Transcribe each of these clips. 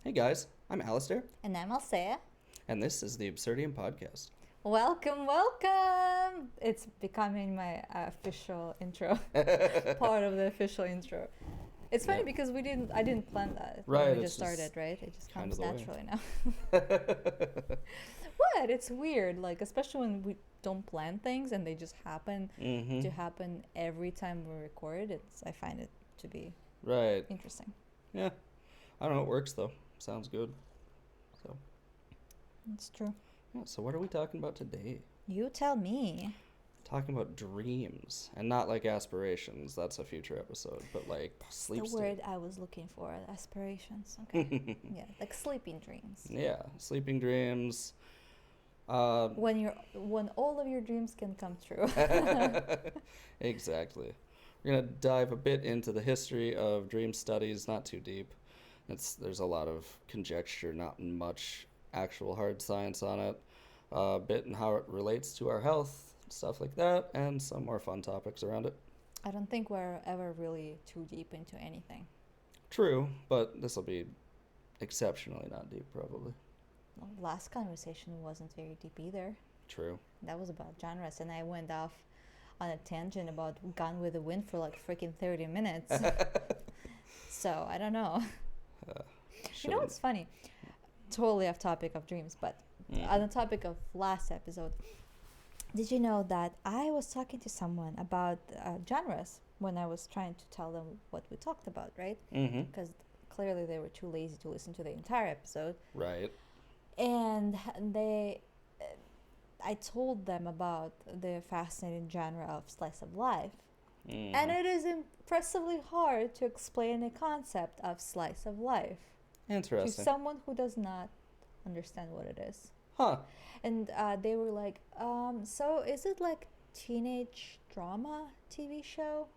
Hey guys, I'm Aleister, And I'm Alseia. and this is the Absurdium podcast. Welcome, welcome! It's becoming my official intro, part of the official intro. It's funny Yeah. because I didn't plan that when Right, we it's just just started, right? It just kind comes of the way. naturally now. What? It's weird, like especially when we don't plan things and they just happen to Mm-hmm. happen every time we record. I find it to be Right. interesting. Yeah. I don't know, it works though. Sounds good. So, It's true. yeah, so what are we talking about today? You tell me. Talking about dreams, and not like aspirations, that's a future episode, but like That's the sleep word state. I was looking for. Aspirations. Okay. Yeah, like sleeping dreams. Yeah, sleeping dreams. When all of your dreams can come true. Exactly. We're gonna dive a bit into the history of dream studies, not too deep. There's a lot of conjecture, not much actual hard science on it. A bit in how it relates to our health, stuff like that, and some more fun topics around it. I don't think we're ever really too deep into anything. True, but this will be exceptionally not deep, probably. Well, last conversation wasn't very deep either. True. That was about genres, and I went off on a tangent about Gone with the Wind for like freaking 30 minutes. So I don't know. You know what's Shouldn't. funny? Totally off topic of dreams, but on the topic of last episode, did you know that I was talking to someone about genres when I was trying to tell them what we talked about, right? Mm-hmm. Because clearly they were too lazy to listen to the entire episode. Right. And I told them about the fascinating genre of slice of life. Mm-hmm. And it is impressively hard to explain the concept of slice of life to Interesting. someone who does not understand what it is. Huh. And they were like, so is it like teenage drama TV show?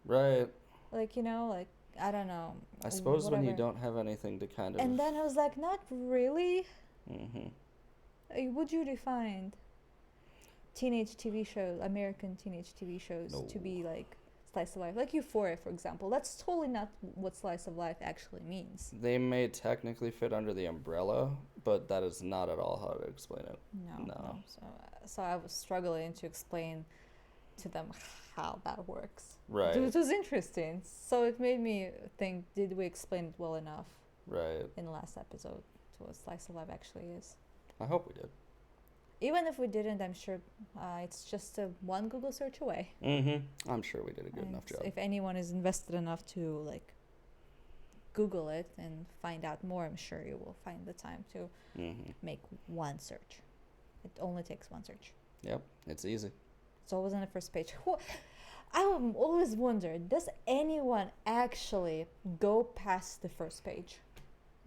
Right. Like, like, I don't know. I suppose when you whatever. don't have anything to kind of. And then I was like, not really. Mm-hmm. Would you define teenage TV shows, American teenage TV shows, No. to be like slice of life? Like Euphoria, for example. That's totally not what slice of life actually means. They may technically fit under the umbrella, but that is not at all how to explain it. No. So I was struggling to explain to them how that works. Right. It was interesting. So it made me think, did we explain it well enough Right. in the last episode to what slice of life actually is? I hope we did. Even if we didn't, I'm sure it's just one Google search away. Mm-hmm. I'm sure we did a good enough job. If anyone is invested enough to like Google it and find out more, I'm sure you will find the time to Mm-hmm. make one search. It only takes one search. Yep. It's easy. It's always on the first page. I always wondered, does anyone actually go past the first page?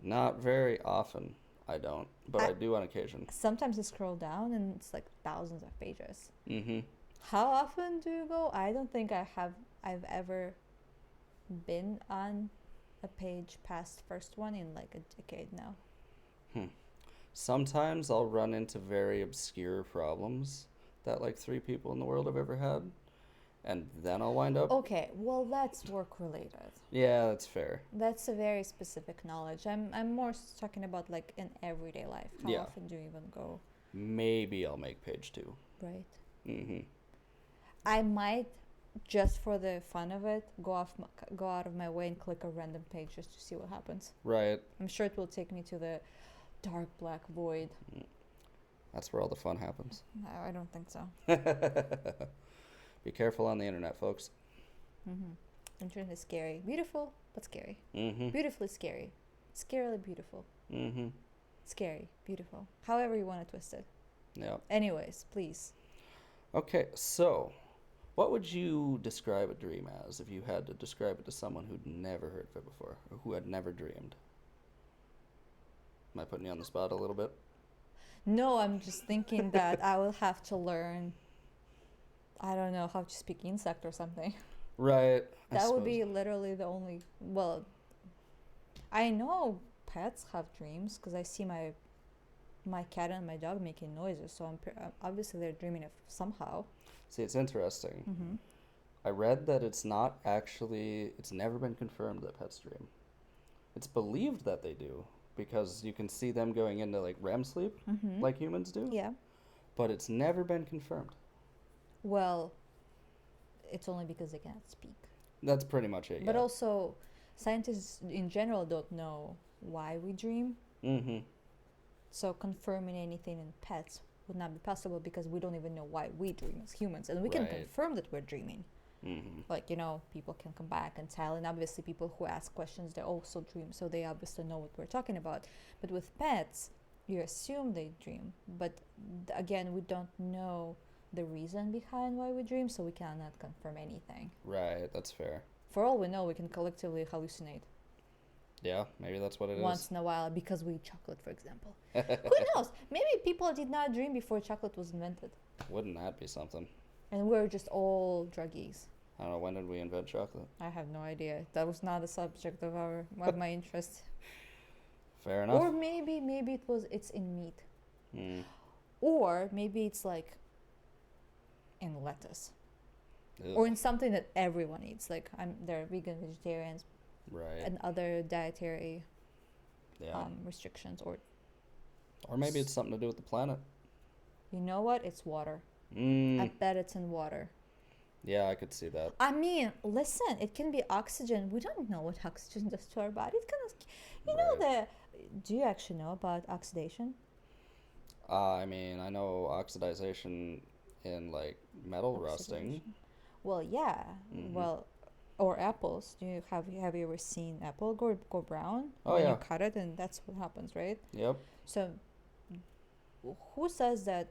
Not very often. I don't, but I do on occasion. Sometimes I scroll down and it's like thousands of pages. Mm-hmm. How often do you go? I don't think I've ever been on a page past first one in like a decade now. Sometimes I'll run into very obscure problems that like 3 people in the world have ever had, and then I'll wind up. Okay, well that's work related. Yeah, that's fair. That's a very specific knowledge. I'm more talking about like in everyday life. How Yeah. often do you even go? Maybe I'll make page 2. Right. Mm-hmm. I might, just for the fun of it, go out of my way and click a random page just to see what happens. Right. I'm sure it will take me to the dark black void. That's where all the fun happens. No, I don't think so. Be careful on the internet, folks. Internet is scary, beautiful but scary. Mm-hmm. Beautifully scary, scarily beautiful, Mm-hmm. scary, beautiful. However you want to twist it. Yeah. Anyways, please. Okay, so what would you describe a dream as if you had to describe it to someone who'd never heard of it before or who had never dreamed? Am I putting you on the spot a little bit? No, I'm just thinking that I will have to learn, I don't know, how to speak insect or something. Right. That would be literally the only. Well, I know pets have dreams because I see my cat and my dog making noises, so obviously they're dreaming of somehow. See, it's interesting. Mm-hmm. I read that it's never been confirmed that pets dream. It's believed that they do because you can see them going into like REM sleep, Mm-hmm. like humans do, Yeah. but it's never been confirmed. Well, it's only because they cannot speak. That's pretty much it. But Yeah. also, scientists in general don't know why we dream. Mm-hmm. So confirming anything in pets would not be possible because we don't even know why we dream as humans, and we can Right. confirm that we're dreaming. Mm-hmm. Like, people can come back and tell, and obviously people who ask questions, they also dream, so they obviously know what we're talking about. But with pets, you assume they dream, but again, we don't know the reason behind why we dream, so we cannot confirm anything. Right. That's fair. For all we know, we can collectively hallucinate Yeah. Maybe that's what it is. once in a while because we eat chocolate, for example. Who knows? Maybe people did not dream before chocolate was invented, Wouldn't that be something? and we're just all druggies. I don't know. When did we invent chocolate? I have no idea. That was not the subject of my interest. Fair enough. Or maybe it's in meat. Mm. Or maybe it's like in lettuce. Ugh. Or in something that everyone eats. Like there are vegan, vegetarians, Right. and other dietary Yeah. restrictions. Or Or maybe it's something to do with the planet. you know what? It's water. I Mm. bet it's in water. Yeah, I could see that. I mean, listen, it can be oxygen. We don't know what oxygen does to our body. It kind of, Right. do you actually know about oxidation? I mean, I know oxidization in like metal rusting. Oxidation. Well, yeah. Mhm. Well, or apples. Have you ever seen apple go brown Oh, when yeah. you cut it, and that's what happens, right? Yep. So, who says that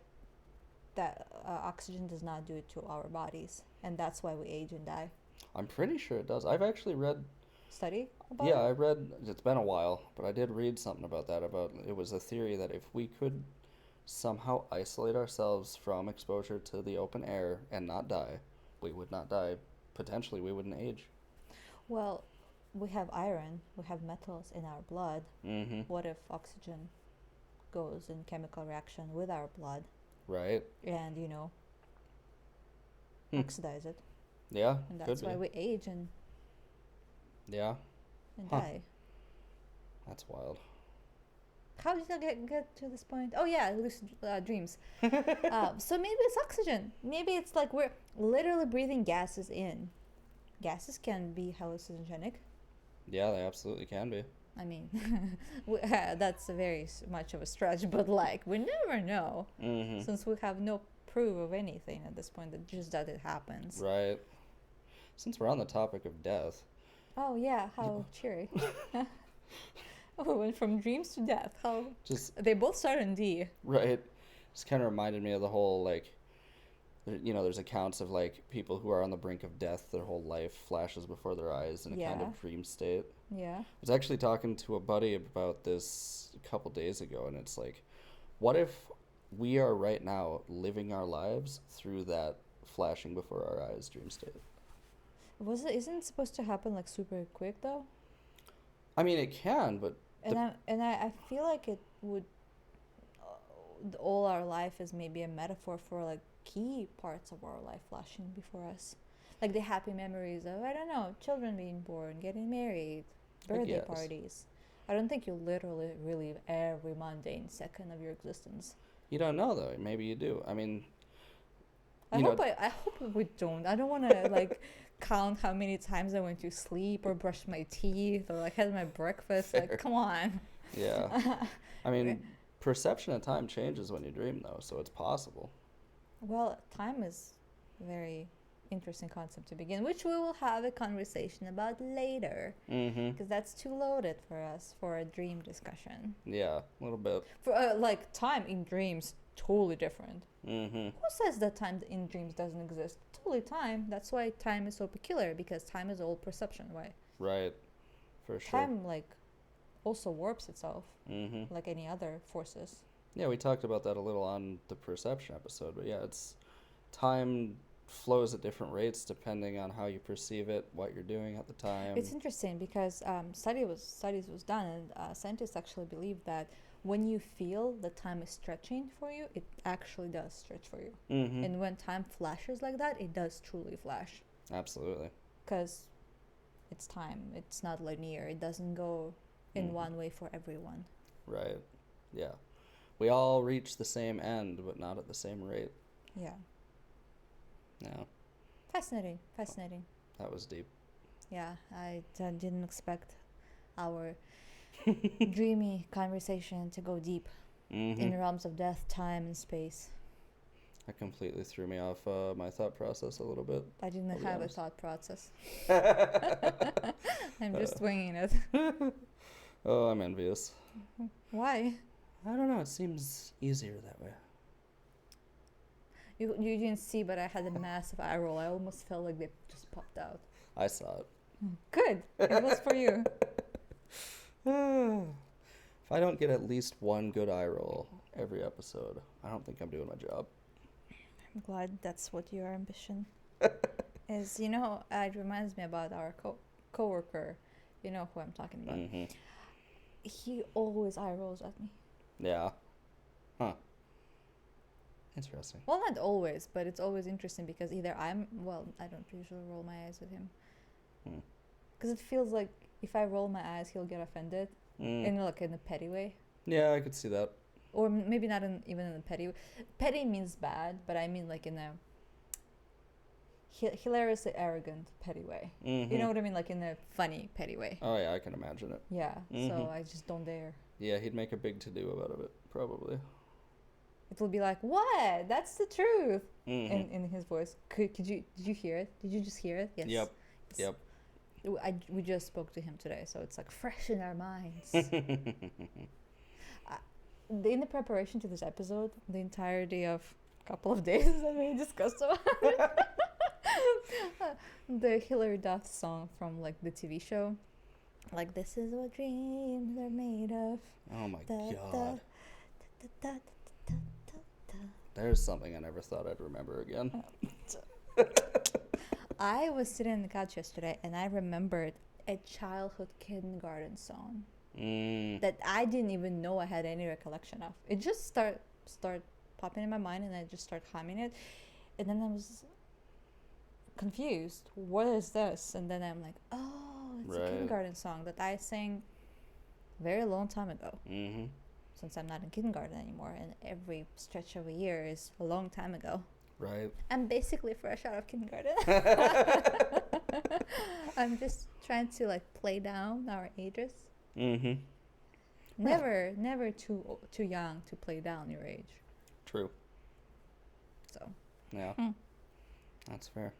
oxygen does not do it to our bodies, and that's why we age and die? I'm pretty sure it does. I've actually read. Study about Yeah, it? I read. It's been a while, but I did read something about that. About it was a theory that if we could somehow isolate ourselves from exposure to the open air and not die, we would not die. Potentially, we wouldn't age. Well, we have iron, we have metals in our blood. Mm-hmm. What if oxygen goes in chemical reaction with our blood Right. and Hmm. oxidize it, Yeah. and Could that's be. why we age and Yeah. Huh. die. That's wild. How did I get to this point? Oh yeah, lucid dreams. So maybe it's oxygen. Maybe it's like we're literally breathing gases in. Gases can be hallucinogenic. Yeah, they absolutely can be. I mean, that's a very much of a stretch, but like we never know Mm-hmm. since we have no proof of anything at this point. That just that it happens. Right. Since we're on the topic of death, Oh yeah, how cheery. Oh, we went from dreams to death. How just they both start in D. right, just kind of reminded me of the whole like, there's accounts of like people who are on the brink of death. Their whole life flashes before their eyes in a kind Yeah. of dream state. Yeah. I was actually talking to a buddy about this a couple days ago, and it's like, what if we are right now living our lives through that flashing before our eyes dream state? Isn't it supposed to happen like super quick though? I mean, it can, but I feel like it would. All our life is maybe a metaphor for like key parts of our life flashing before us, like the happy memories of, I don't know, children being born, getting married, birthday guess. parties. I don't think you literally relive every mundane second of your existence. you don't know though. Maybe you do. I mean, I you know, hope we don't. I don't want to like count how many times I went to sleep or brushed my teeth or like had my breakfast. Fair. Like, come on. yeah. I mean, perception of time changes when you dream though, so it's possible. Well, time is a very interesting concept to begin, which we will have a conversation about later, Mm-hmm. because that's too loaded for us for a dream discussion. Yeah, a little bit. For like time in dreams, totally different. Mm-hmm. Who says that time in dreams doesn't exist? Totally time. That's why time is so peculiar, because time is all perception. Why? Right. For sure. Time like also warps itself Mm-hmm. like any other forces. Yeah, we talked about that a little on the perception episode, but yeah, it's time flows at different rates depending on how you perceive it, what you're doing at the time. It's interesting because studies was done, and scientists actually believe that when you feel the time is stretching for you, it actually does stretch for you. Mm-hmm. And when time flashes like that, it does truly flash, Absolutely. because it's time. It's not linear. It doesn't go in Mhm. one way for everyone. Right. Yeah. We all reach the same end, but not at the same rate. Yeah. Yeah. Fascinating. Fascinating. That was deep. Yeah, I didn't expect our dreamy conversation to go deep in the realms of death, time, and space. That completely threw me off my thought process a little bit. I didn't I'll be have a honest. thought process. I'm just winging it. Oh, I'm envious. Why? I don't know. It seems easier that way. You didn't see, but I had a massive eye roll. I almost felt like they just popped out. I saw it. Good. It was for you. If I don't get at least one good eye roll every episode, I don't think I'm doing my job. I'm glad that's what your ambition is. It reminds me about our coworker. You know who I'm talking about. Mm-hmm. He always eye rolls at me. Yeah. Huh. Interesting. Well, not always, but it's always interesting because either I don't usually roll my eyes with him. Because it feels like if I roll my eyes, he'll get offended. In a petty way. Yeah, I could see that. Or maybe not even in a petty way. Petty means bad, but I mean like in a hilariously arrogant petty way. Mm-hmm. You know what I mean? Like in a funny petty way. Oh, yeah, I can imagine it. Yeah, Mm-hmm. so I just don't dare. Yeah, he'd make a big to-do about it, probably. It will be like, what? That's the truth. Mm-hmm. In his voice. Did you hear it? Did you just hear it? Yes. Yep. Yes. We just spoke to him today, so it's like fresh in our minds. In the preparation to this episode, the entirety of a couple of days that we discussed about it, the Hilary Duff song from like the TV show, like "This is what dreams are made of." Oh my Da, God. da, There's something I never thought I'd remember again. I was sitting on the couch yesterday and I remembered a childhood kindergarten song that I didn't even know I had any recollection of. It just start popping in my mind and I just start humming it. And then I was confused. What is this? And then I'm like, oh, it's a kindergarten song that I sang a very long time ago. Mm-hmm. Since I'm not in kindergarten anymore and every stretch of a year is a long time ago. Right. I'm basically fresh out of kindergarten. I'm just trying to like play down our ages. Mm-hmm. Never too young to play down your age. True. So. Yeah. That's fair.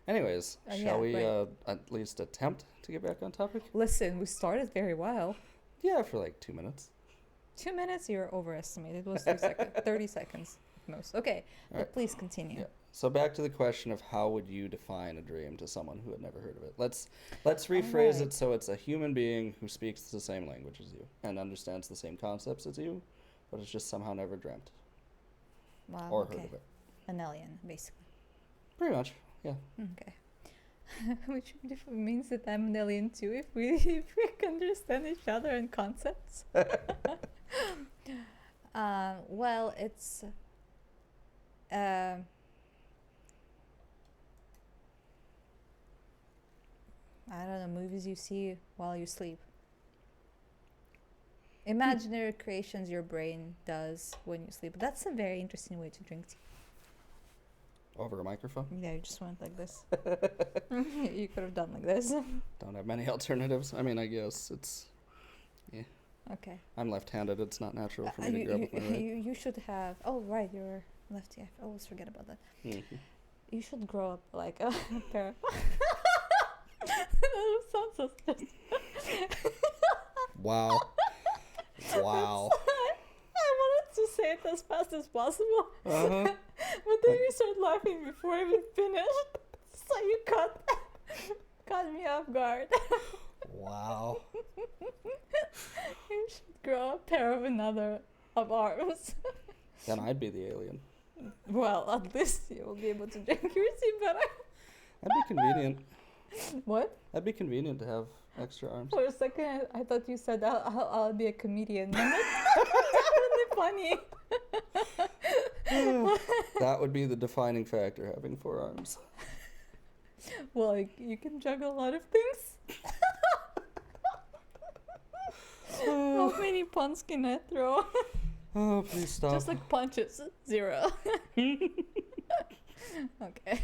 Anyways, shall yeah, we right. at least attempt to get back on topic? Listen, we started very well. Yeah, for like 2 minutes. 2 minutes, you're overestimated. It was 2 seconds, 30 seconds at most. Okay, but right. please continue. Yeah. So back to the question of how would you define a dream to someone who had never heard of it? Let's rephrase it so it's a human being who speaks the same language as you and understands the same concepts as you, but it's just somehow never dreamt Wow, or heard of it. An alien, basically. Pretty much, yeah. Okay. Which means that I'm an alien too if we can understand each other and concepts. Well, it's I don't know, movies you see while you sleep. Imaginary creations your brain does when you sleep. That's a very interesting way to drink tea. Over a microphone? Yeah, you just went like this. You could have done like this. Don't have many alternatives. I mean, I guess it's... Yeah. Okay. I'm left-handed. It's not natural for me to grab with my right. You should have... Oh, right, you're lefty. I always forget about that. Mm-hmm. You should grow up like a pair. That sounds so stupid. Wow. Wow. I wanted to say it as fast as possible. Uh-huh. But then you start laughing before I even finished. So you caught me off guard. Wow. You should grow a pair of arms. Then I'd be the alien. Well, at least you will be able to drink your tea better. That'd be convenient. What? That'd be convenient to have extra arms. For a second, I thought you said I'll be a comedian. I'm like, definitely funny. That would be the defining factor, having 4 arms. Well, you can juggle a lot of things. How many puns can I throw? Oh, please stop. Just like punches. 0. Okay.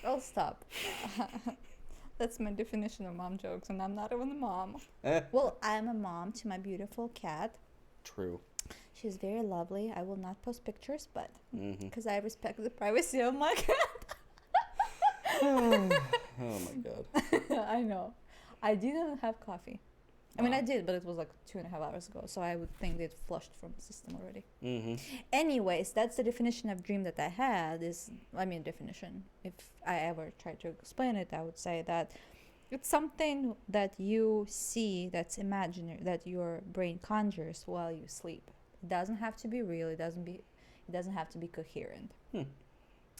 I'll stop. That's my definition of mom jokes, and I'm not even a mom. Well, I'm a mom to my beautiful cat. True. She's very lovely. I will not post pictures, but Mm-hmm. because I respect the privacy of my cat. Oh my god. I know. I didn't have coffee. I mean, I did, but it was like 2.5 hours ago, so I would think it flushed from the system already. Mm-hmm. Anyways, that's the definition of dream that I had. Definition. If I ever try to explain it, I would say that it's something that you see that's imaginary, that your brain conjures while you sleep. It doesn't have to be real. It doesn't have to be coherent.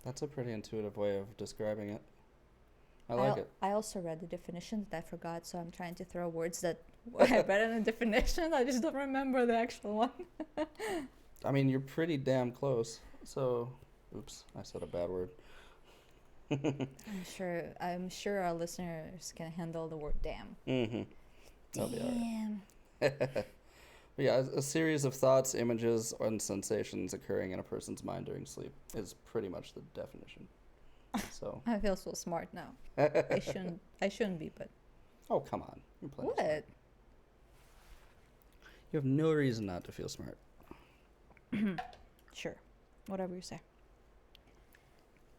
That's a pretty intuitive way of describing it. I like it. I also read the definition that I forgot, so I'm trying to throw words that I read in the definition. I just don't remember the actual one. I mean, you're pretty damn close. So, oops, I said a bad word. I'm sure our listeners can handle the word damn. Mm-hmm. That'll be all right. Damn. But yeah, a series of thoughts, images, and sensations occurring in a person's mind during sleep is pretty much the definition. So. I feel so smart now. I shouldn't be, but Oh, come on. You're playing what? smart. You have no reason not to feel smart. Sure, whatever you say.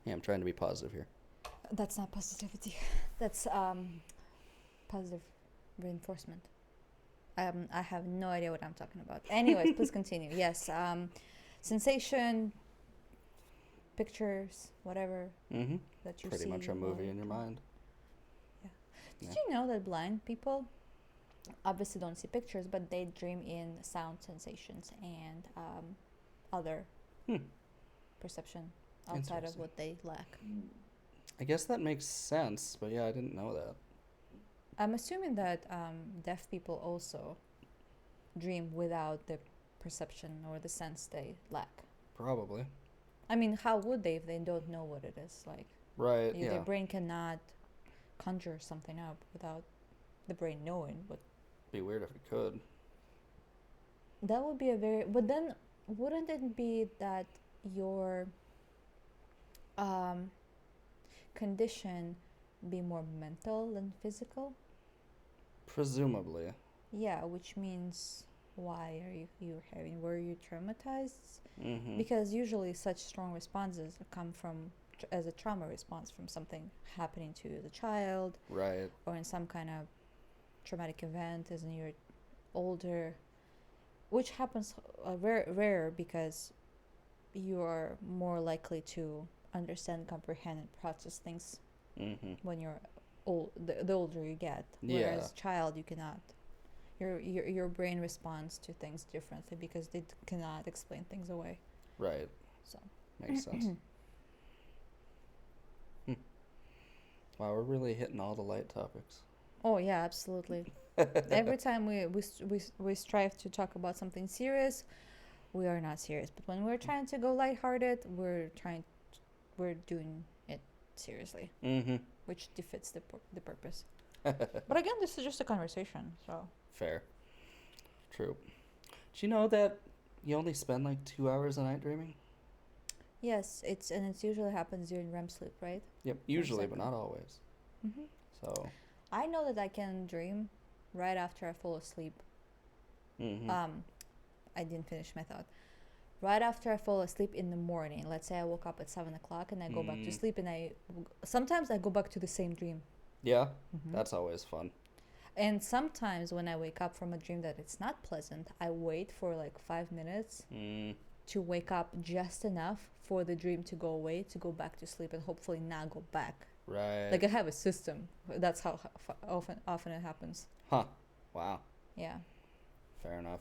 Yeah, I'm trying to be positive here. That's not positivity. That's positive reinforcement. I have no idea what I'm talking about. Anyways, please continue. Yes, sensation, pictures, whatever Mm-hmm. that you Pretty see. much a movie in your mind. Did you know that blind people obviously don't see pictures, but they dream in sound sensations and other perception outside of Interesting. what they lack? I guess that makes sense, but yeah, I didn't know that. I'm assuming that deaf people also dream without the perception or the sense they lack. Probably. I mean, how would they if they don't know what it is? Like, Right, their yeah. brain cannot conjure something up without the brain knowing what. Be weird if it could. That would be a very. But then, wouldn't it be that your condition be more mental than physical? Presumably. Yeah, which means why are were you traumatized? Mm-hmm. Because usually such strong responses come from as a trauma response from something happening to the child Right. or in some kind of traumatic event as you're older, which happens rare because you are more likely to understand, comprehend, and process things Mm-hmm. when you're old. The older you get, Yeah. whereas child you cannot. Your brain responds to things differently because they cannot explain things away. Right. So Makes sense. Wow, we're really hitting all the light topics. oh yeah, absolutely. Every time we strive to talk about something serious, we are not serious. But when we're trying to go lighthearted, we're doing it seriously, Mm-hmm. which defeats the purpose. But again, this is just a conversation, so. Fair. True. Do you know that you only spend like 2 hours a night dreaming? Yes, it usually happens during REM sleep, right? Yep, usually, but Exactly. not always. Mm-hmm. So, I know that I can dream right after I fall asleep. mm-hmm. I didn't finish my thought. Right after I fall asleep in the morning, let's say I woke up at 7 o'clock and I go back to sleep, and sometimes I go back to the same dream. Yeah, Mm-hmm. that's always fun. And sometimes when I wake up from a dream that it's not pleasant, I wait for like 5 minutes to wake up just enough for the dream to go away, to go back to sleep, and hopefully not go back. Right. Like I have a system. That's how often it happens. Huh. Wow. Yeah. Fair enough.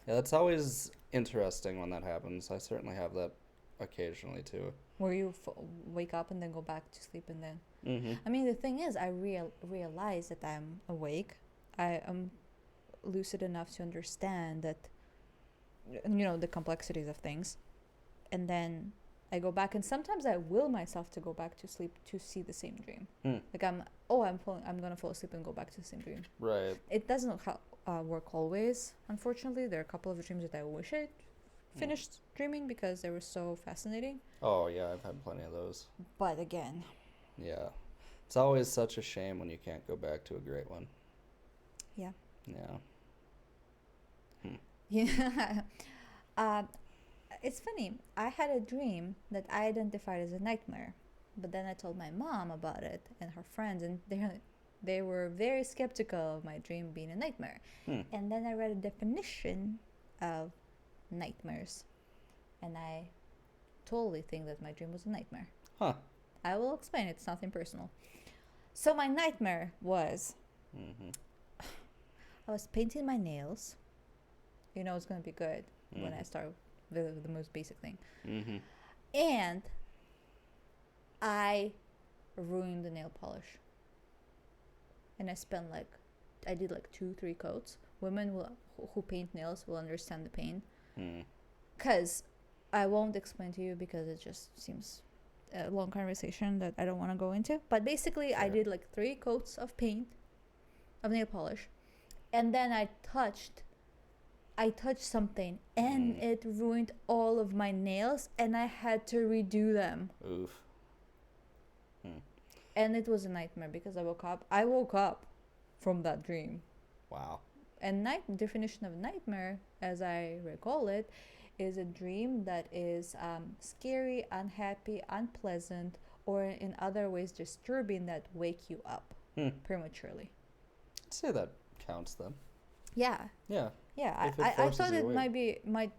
Yeah, that's always interesting when that happens. I certainly have that occasionally too. Where you wake up and then go back to sleep and then. Mm-hmm. I mean, the thing is, I realize that I'm awake. I am lucid enough to understand that, the complexities of things. And then I go back, and sometimes I will myself to go back to sleep to see the same dream. Like I'm gonna fall asleep and go back to the same dream. Right. It doesn't work always. Unfortunately, there are a couple of dreams that I wish I finished dreaming because they were so fascinating. Oh, yeah, I've had plenty of those. But again, Yeah. It's always such a shame when you can't go back to a great one. yeah. Yeah. Yeah. It's funny. I had a dream that I identified as a nightmare, but then I told my mom about it and her friends, and they were very skeptical of my dream being a nightmare. And then I read a definition of nightmares, and I totally think that my dream was a nightmare. Huh. I will explain. It's nothing personal. So my nightmare was I was painting my nails. You know it's gonna be good when I start with the most basic thing. And I ruined the nail polish. And I did like 2-3 coats. Women who paint nails will understand the pain. Because I won't explain to you because it just seems a long conversation that I don't want to go into. But basically, I did like 3 coats of paint, of nail polish. And then I touched something and it ruined all of my nails and I had to redo them. Oof. And it was a nightmare because I woke up from that dream. Wow. And definition of nightmare, as I recall it, is a dream that is scary, unhappy, unpleasant, or in other ways disturbing that wake you up prematurely. I'd say that counts then. Yeah. Yeah. Yeah, I thought it might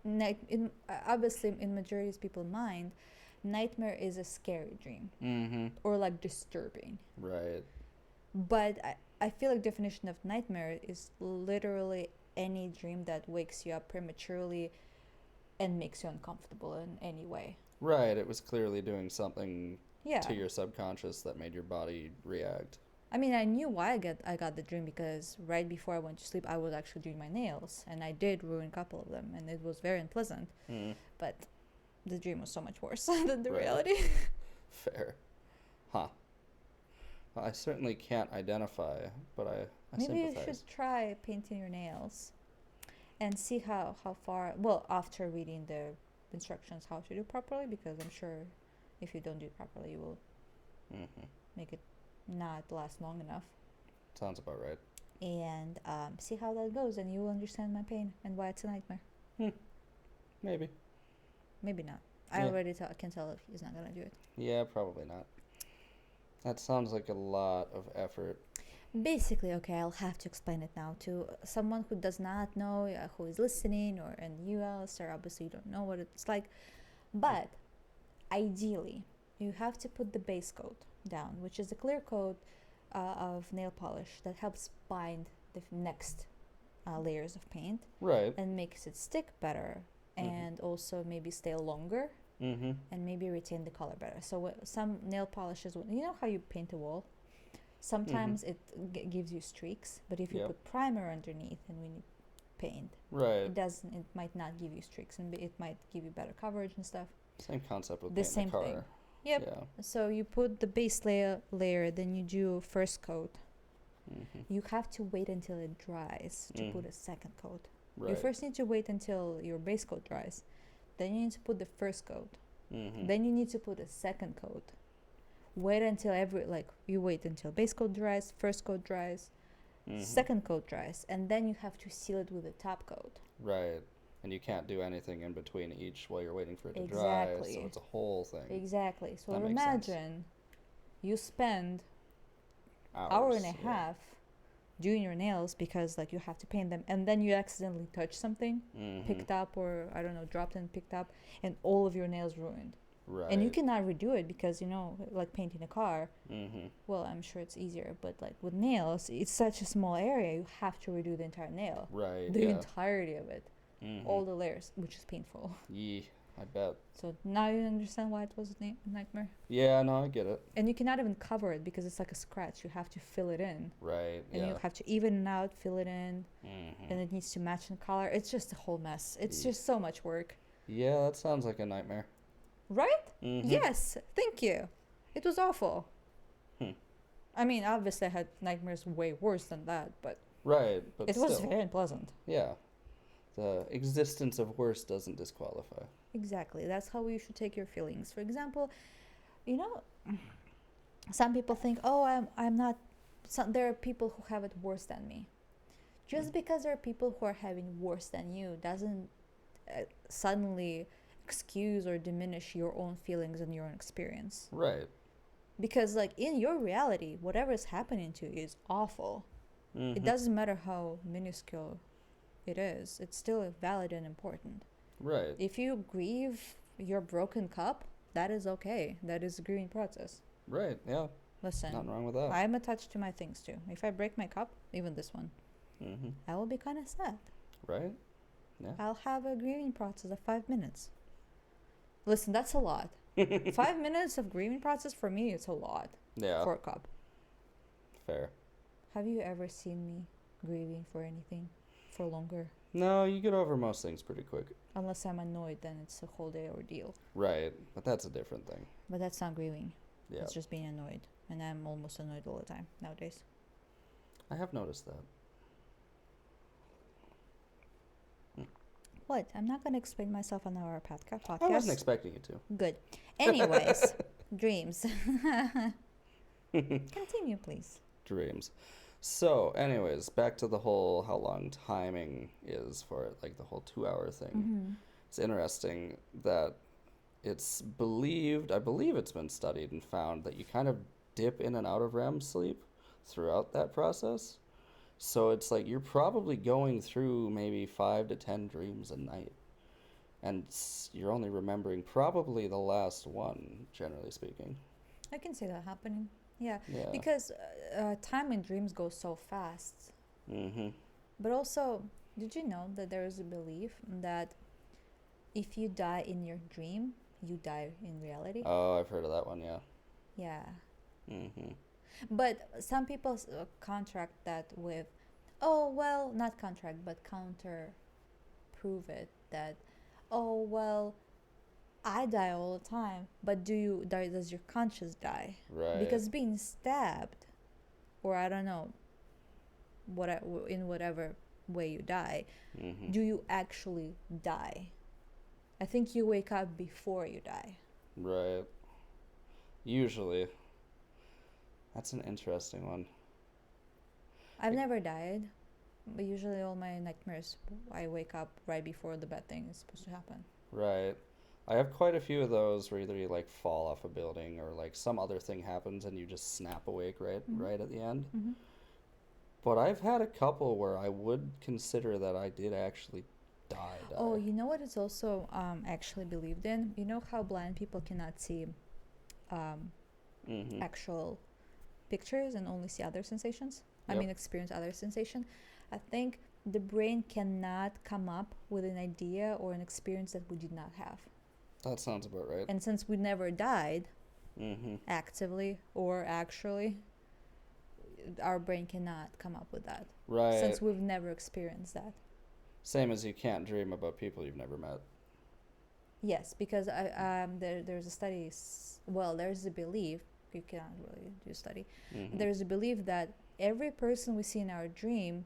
obviously in majority of people's mind, nightmare is a scary dream or like disturbing. Right. But I feel like definition of nightmare is literally any dream that wakes you up prematurely and makes you uncomfortable in any way. Right. It was clearly doing something Yeah. to your subconscious that made your body react. I mean, I knew why I got the dream because right before I went to sleep, I was actually doing my nails, and I did ruin a couple of them, and it was very unpleasant. But the dream was so much worse than the reality. Fair. Huh. Well, I certainly can't identify, but I Maybe sympathize. you should try painting your nails and see how far, well, after reading the instructions how to do properly, because I'm sure if you don't do it properly, you will make it not last long enough. Sounds about right. And see how that goes, and you will understand my pain and why it's a nightmare. Maybe. Maybe not. I already can tell he's not gonna do it. Yeah, probably not. That sounds like a lot of effort. Basically, okay, I'll have to explain it now to someone who does not know, who is listening, and you, Aleister, obviously you don't know what it's like. But ideally, you have to put the base coat down, which is a clear coat of nail polish that helps bind the next layers of paint. Right. And makes it stick better and also maybe stay longer and maybe retain the color better. So some nail polishes, you know how you paint a wall? Sometimes it gives you streaks, but if you put primer underneath and when you paint, right, it might not give you streaks, and it might give you better coverage and stuff. Same concept with The painting same a car. thing. Yep. Yeah. So you put the base layer, then you do first coat. You have to wait until it dries to put a second coat. Right. You first need to wait until your base coat dries. Then you need to put the first coat. Then you need to put a second coat. Wait until you wait until base coat dries, first coat dries, second coat dries, and then you have to seal it with a top coat. Right. And you can't do anything in between each while you're waiting for it to Exactly. dry. So it's a whole thing. Exactly. So That makes imagine you spend Hours, hour and a half doing your nails because you have to paint them, and then you accidentally touch something, picked up, or I don't know, dropped and picked up, and all of your nails ruined. Right. And you cannot redo it because like painting a car, well, I'm sure it's easier, but with nails, it's such a small area, you have to redo the entire nail. Right. The entirety of it. All the layers, which is painful. Yeah, I bet. So now you understand why it was a nightmare. Yeah, no, I get it. And you cannot even cover it because it's like a scratch. You have to fill it in. Right. And you have to even it out, fill it in, and it needs to match in color. It's just a whole mess. It's just so much work. Yeah, that sounds like a nightmare. Right? Yes. Thank you. It was awful. I mean, obviously I had nightmares way worse than that, but Right, but It was still. very unpleasant. Yeah. The existence of worse doesn't disqualify. Exactly. That's how you should take your feelings. For example, you know, some people think, oh, I'm not. There are people who have it worse than me. Just because there are people who are having worse than you doesn't suddenly excuse or diminish your own feelings and your own experience. Right. Because, like, in your reality, whatever is happening to you is awful. It doesn't matter how minuscule it is, it's still valid and important. Right. If you grieve your broken cup, that is okay. That is a grieving process. Right, yeah. Listen, Nothing wrong with that. I'm attached to my things too. If I break my cup, even this one, I will be kind of sad. Right? Yeah. I'll have a grieving process of 5 minutes. Listen, that's a lot. 5 minutes of grieving process for me, it's a lot. Yeah. For a cup. Fair. Have you ever seen me grieving for anything for longer? No, you get over most things pretty quick. Unless I'm annoyed, then it's a whole day ordeal. Right, but that's a different thing. But that's not grieving. Yeah. It's just being annoyed. And I'm almost annoyed all the time nowadays. I have noticed that. What? I'm not going to explain myself on our podcast. I wasn't expecting you to. Good. Anyways, dreams. Continue, please. Dreams. So, anyways, back to the whole how long timing is for it, like the whole 2-hour thing. It's interesting that it's believed, I believe it's been studied and found that you kind of dip in and out of REM sleep throughout that process. So it's like you're probably going through maybe 5 to 10 dreams a night. And you're only remembering probably the last one, generally speaking. I can see that happening. Yeah. Yeah. Because time in dreams goes so fast. But also, did you know that there is a belief that if you die in your dream, you die in reality? Oh, I've heard of that one, yeah. Yeah. But some people contract that with, not contract, but counter prove it that, I die all the time, but does your conscience die? Right. Because being stabbed, or I don't know, in whatever way you die, do you actually die? I think you wake up before you die. Right. Usually. That's an interesting one. I've never died, but usually all my nightmares, I wake up right before the bad thing is supposed to happen. Right. I have quite a few of those where either you like fall off a building or like some other thing happens and you just snap awake right at the end. But I've had a couple where I would consider that I did actually die. Oh, you know what is also actually believed in? You know how blind people cannot see actual pictures and only see other sensations? Yep. I mean, experience other sensation. I think the brain cannot come up with an idea or an experience that we did not have. That sounds about right. And since we never died actively or actually, our brain cannot come up with that. Right. Since we've never experienced that. Same as you can't dream about people you've never met. Yes, because there's a study, there's a belief, you cannot really do a study, there's a belief that every person we see in our dream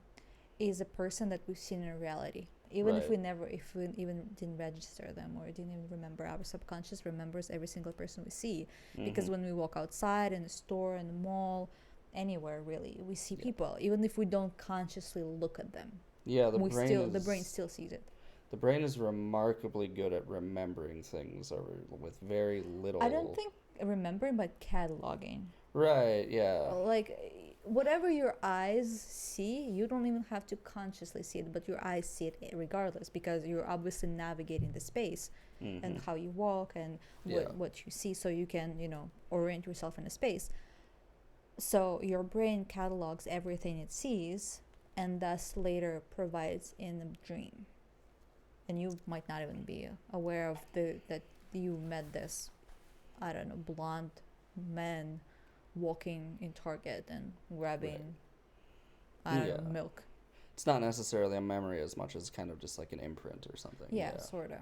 is a person that we've seen in reality. Even if we even didn't register them or didn't even remember, our subconscious remembers every single person we see. Because when we walk outside, in a store, in the mall, anywhere really, we see people, even if we don't consciously look at them. Yeah, the brain still sees it. The brain is remarkably good at remembering things with very little. I don't think remembering, but cataloging. Right, yeah. Like, whatever your eyes see, you don't even have to consciously see it, but your eyes see it regardless, because you're obviously navigating the space and how you walk and what you see, so you can, orient yourself in a space. So your brain catalogs everything it sees and thus later provides in a dream. And you might not even be aware of that you met this, I don't know, blonde man walking in Target and grabbing, milk. It's not necessarily a memory as much as kind of just like an imprint or something. Yeah. Sort of.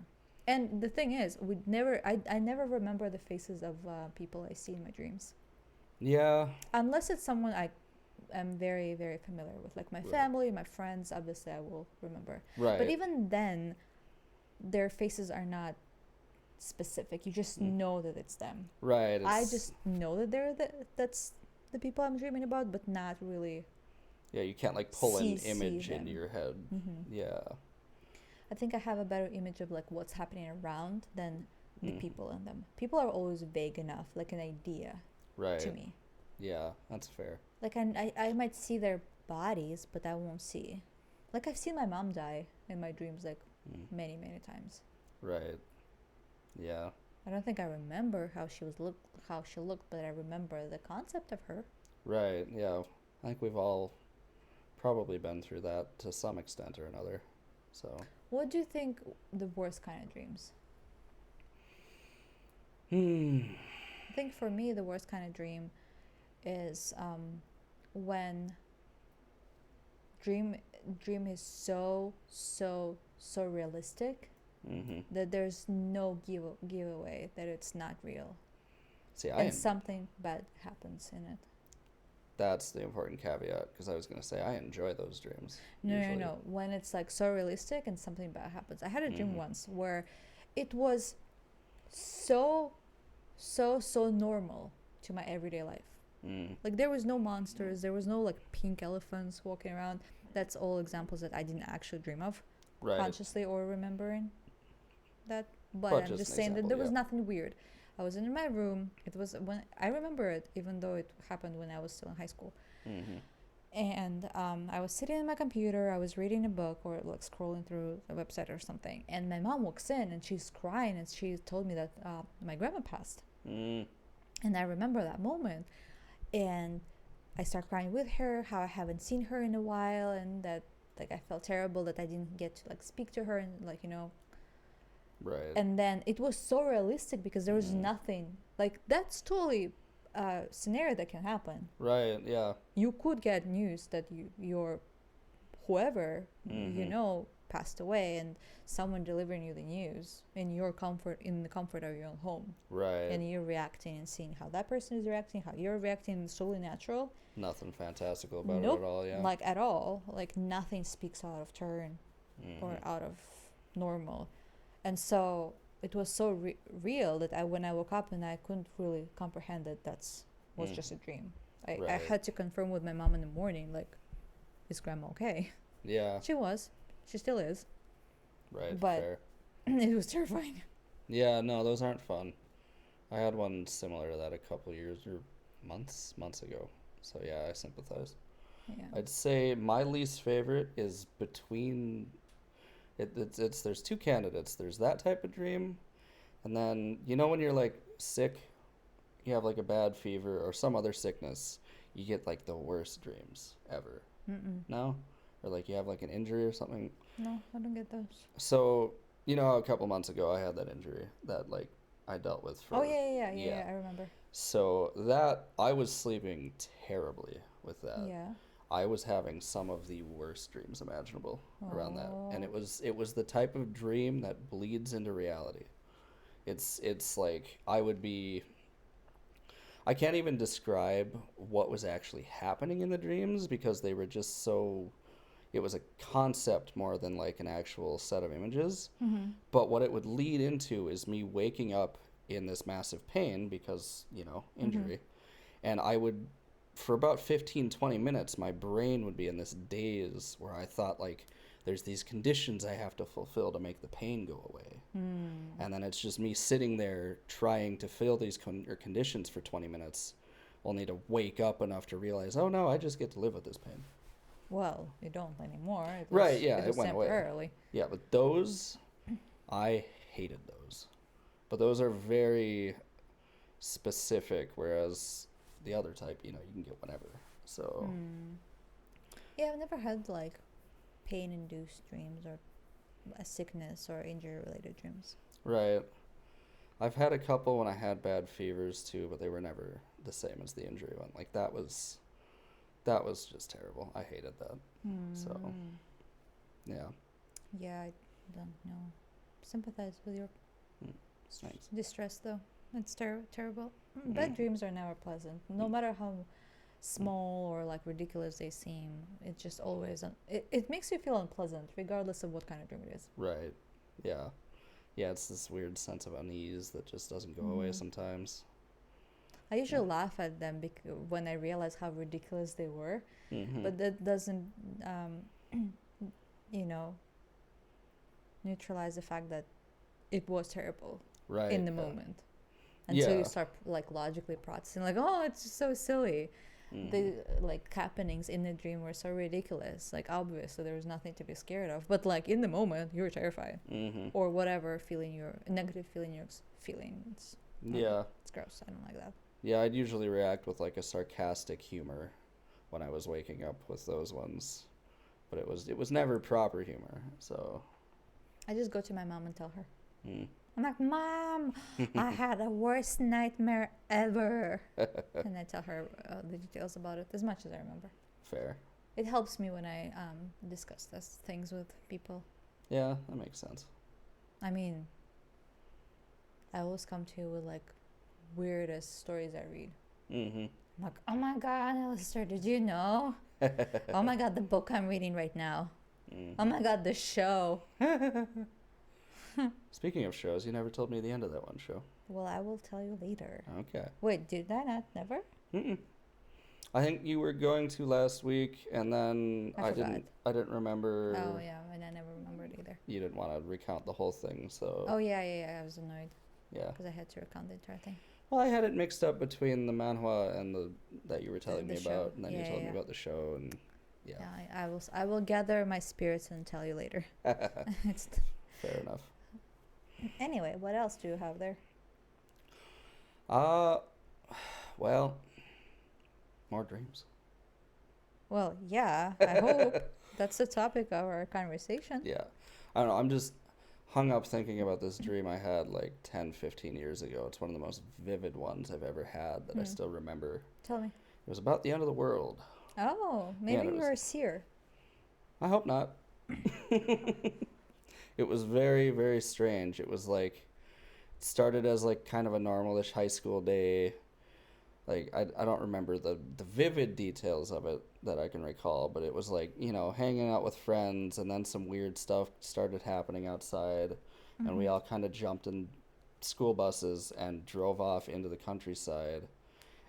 And the thing is, I never remember the faces of people I see in my dreams. Yeah. Unless it's someone I am very, very familiar with. Like my Right. family, my friends, obviously I will remember. Right. But even then, their faces are not specific. You just know that it's them. Right. I just know that that's the people I'm dreaming about, but not really. Yeah, you can't like pull an see image them. into your head. Yeah. I think I have a better image of like what's happening around than the Mm. people in them. People are always vague enough, like an idea Right. to me. Yeah, that's fair. Like I might see their bodies, but I won't see. Like I've seen my mom die in my dreams, like many, many times. Right. Yeah. I don't think I remember how she looked, but I remember the concept of her. Right. Yeah. I think we've all probably been through that to some extent or another. So. What do you think the worst kind of dreams? I think for me the worst kind of dream is when dream is so realistic that there's no giveaway that it's not real. See, and something bad happens in it. That's the important caveat, because I was going to say I enjoy those dreams. No. When it's like so realistic and something bad happens. I had a dream once where it was so normal to my everyday life. Like there was no monsters, there was no like pink elephants walking around. That's all examples that I didn't actually dream of consciously or remembering that. But I'm just saying that there was nothing weird. I was in my room. It was when I remember it, even though it happened when I was still in high school. And I was sitting in my computer. I was reading a book or like scrolling through a website or something. And my mom walks in and she's crying and she told me that my grandma passed. And I remember that moment. And I start crying with her, how I haven't seen her in a while, and that like I felt terrible that I didn't get to like speak to her and like, you know. Right. And then it was so realistic because there was nothing like that's totally a scenario that can happen. Right. Yeah. You could get news that your whoever you know passed away, and someone delivering you the news in the comfort of your own home. Right. And you're reacting and seeing how that person is reacting, how you're reacting. It's totally natural. Nothing fantastical about Nope. it at all. Yeah. Like at all. Like nothing speaks out of turn or out of normal. And so it was so real that when I woke up and I couldn't really comprehend that was just a dream. I had to confirm with my mom in the morning, like, is grandma okay? Yeah. She was. She still is. Right. But fair. It was terrifying. Yeah. No, those aren't fun. I had one similar to that a couple years or months ago. So yeah, I sympathize. Yeah. I'd say my least favorite is between. It's there's two candidates. There's that type of dream, and then you know when you're like sick, you have like a bad fever or some other sickness, you get like the worst dreams ever. No, or like you have like an injury or something. No, I don't get those. So you know, a couple months ago I had that injury that like I dealt with for. Oh yeah, I remember. So that I was sleeping terribly with that. Yeah. I was having some of the worst dreams imaginable around that, and it was the type of dream that bleeds into reality. It's like I can't even describe what was actually happening in the dreams because they were just so. It was a concept more than like an actual set of images. But what it would lead into is me waking up in this massive pain because, you know, injury, and I would. For about 15-20 minutes, my brain would be in this daze where I thought, like, there's these conditions I have to fulfill to make the pain go away. And then it's just me sitting there trying to fill these conditions for 20 minutes, only to wake up enough to realize, oh, no, I just get to live with this pain. Well, you don't anymore. It went away. Yeah, but those, I hated those. But those are very specific, whereas... the other type, you know, you can get whenever. So. Yeah, I've never had like pain-induced dreams or a sickness or injury-related dreams. Right. I've had a couple when I had bad fevers too, but they were never the same as the injury one. Like that was just terrible. I hated that. So. Yeah. Yeah, I don't know. Sympathize with your distress though. It's terrible. Bad dreams are never pleasant. No matter how small or like ridiculous they seem, it's just always it makes you feel unpleasant regardless of what kind of dream it is. Right. Yeah. Yeah, it's this weird sense of unease that just doesn't go away sometimes. I usually laugh at them when I realize how ridiculous they were, Mm-hmm. but that doesn't neutralize the fact that it was terrible Right. in the yeah. moment. And so Yeah. you start like logically processing, like, oh, it's just so silly. Mhm. The like happenings in the dream were so ridiculous. Like obviously there was nothing to be scared of, but like in the moment you were terrified, Mm-hmm. or whatever feeling you're negative feeling you're feeling. Yeah. It's gross. I don't like that. Yeah, I'd usually react with like a sarcastic humor when I was waking up with those ones, but it was never proper humor. So. I just go to my mom and tell her. Mm. I'm like, Mom, I had the worst nightmare ever. And I tell her the details about it as much as I remember. Fair. It helps me when I discuss these things with people. Yeah, that makes sense. I mean, I always come to you with like weirdest stories I read. Mm-hmm. I'm like, oh my God, Aleister, did you know? Oh my God, the book I'm reading right now. Mm. Oh my God, the show. Speaking of shows, you never told me the end of that one show. Well, I will tell you later. Okay. Wait, did I not? Never? Mm-mm. I think you were going to last week, and then I I didn't remember. Oh, yeah, and I never remembered either. You didn't want to recount the whole thing, so. Oh, yeah, I was annoyed Yeah. because I had to recount the entire thing. Well, I had it mixed up between the manhwa and the that you were telling The me show. about, and then you Yeah, told me yeah. about the show, and yeah. Yeah, I will gather my spirits and tell you later. It's Fair enough. Anyway, what else do you have there? Well, more dreams. Well, yeah, I hope that's the topic of our conversation. Yeah. I don't know, I'm just hung up thinking about this dream I had like 10, 15 years ago. It's one of the most vivid ones I've ever had that I still remember. Tell me. It was about the end of the world. Oh, maybe it you're a seer. I hope not. It was very, very strange. It was like, it started as like kind of a normalish high school day. Like, I don't remember the vivid details of it that I can recall, but it was like, hanging out with friends, and then some weird stuff started happening outside, and we all kind of jumped in school buses and drove off into the countryside,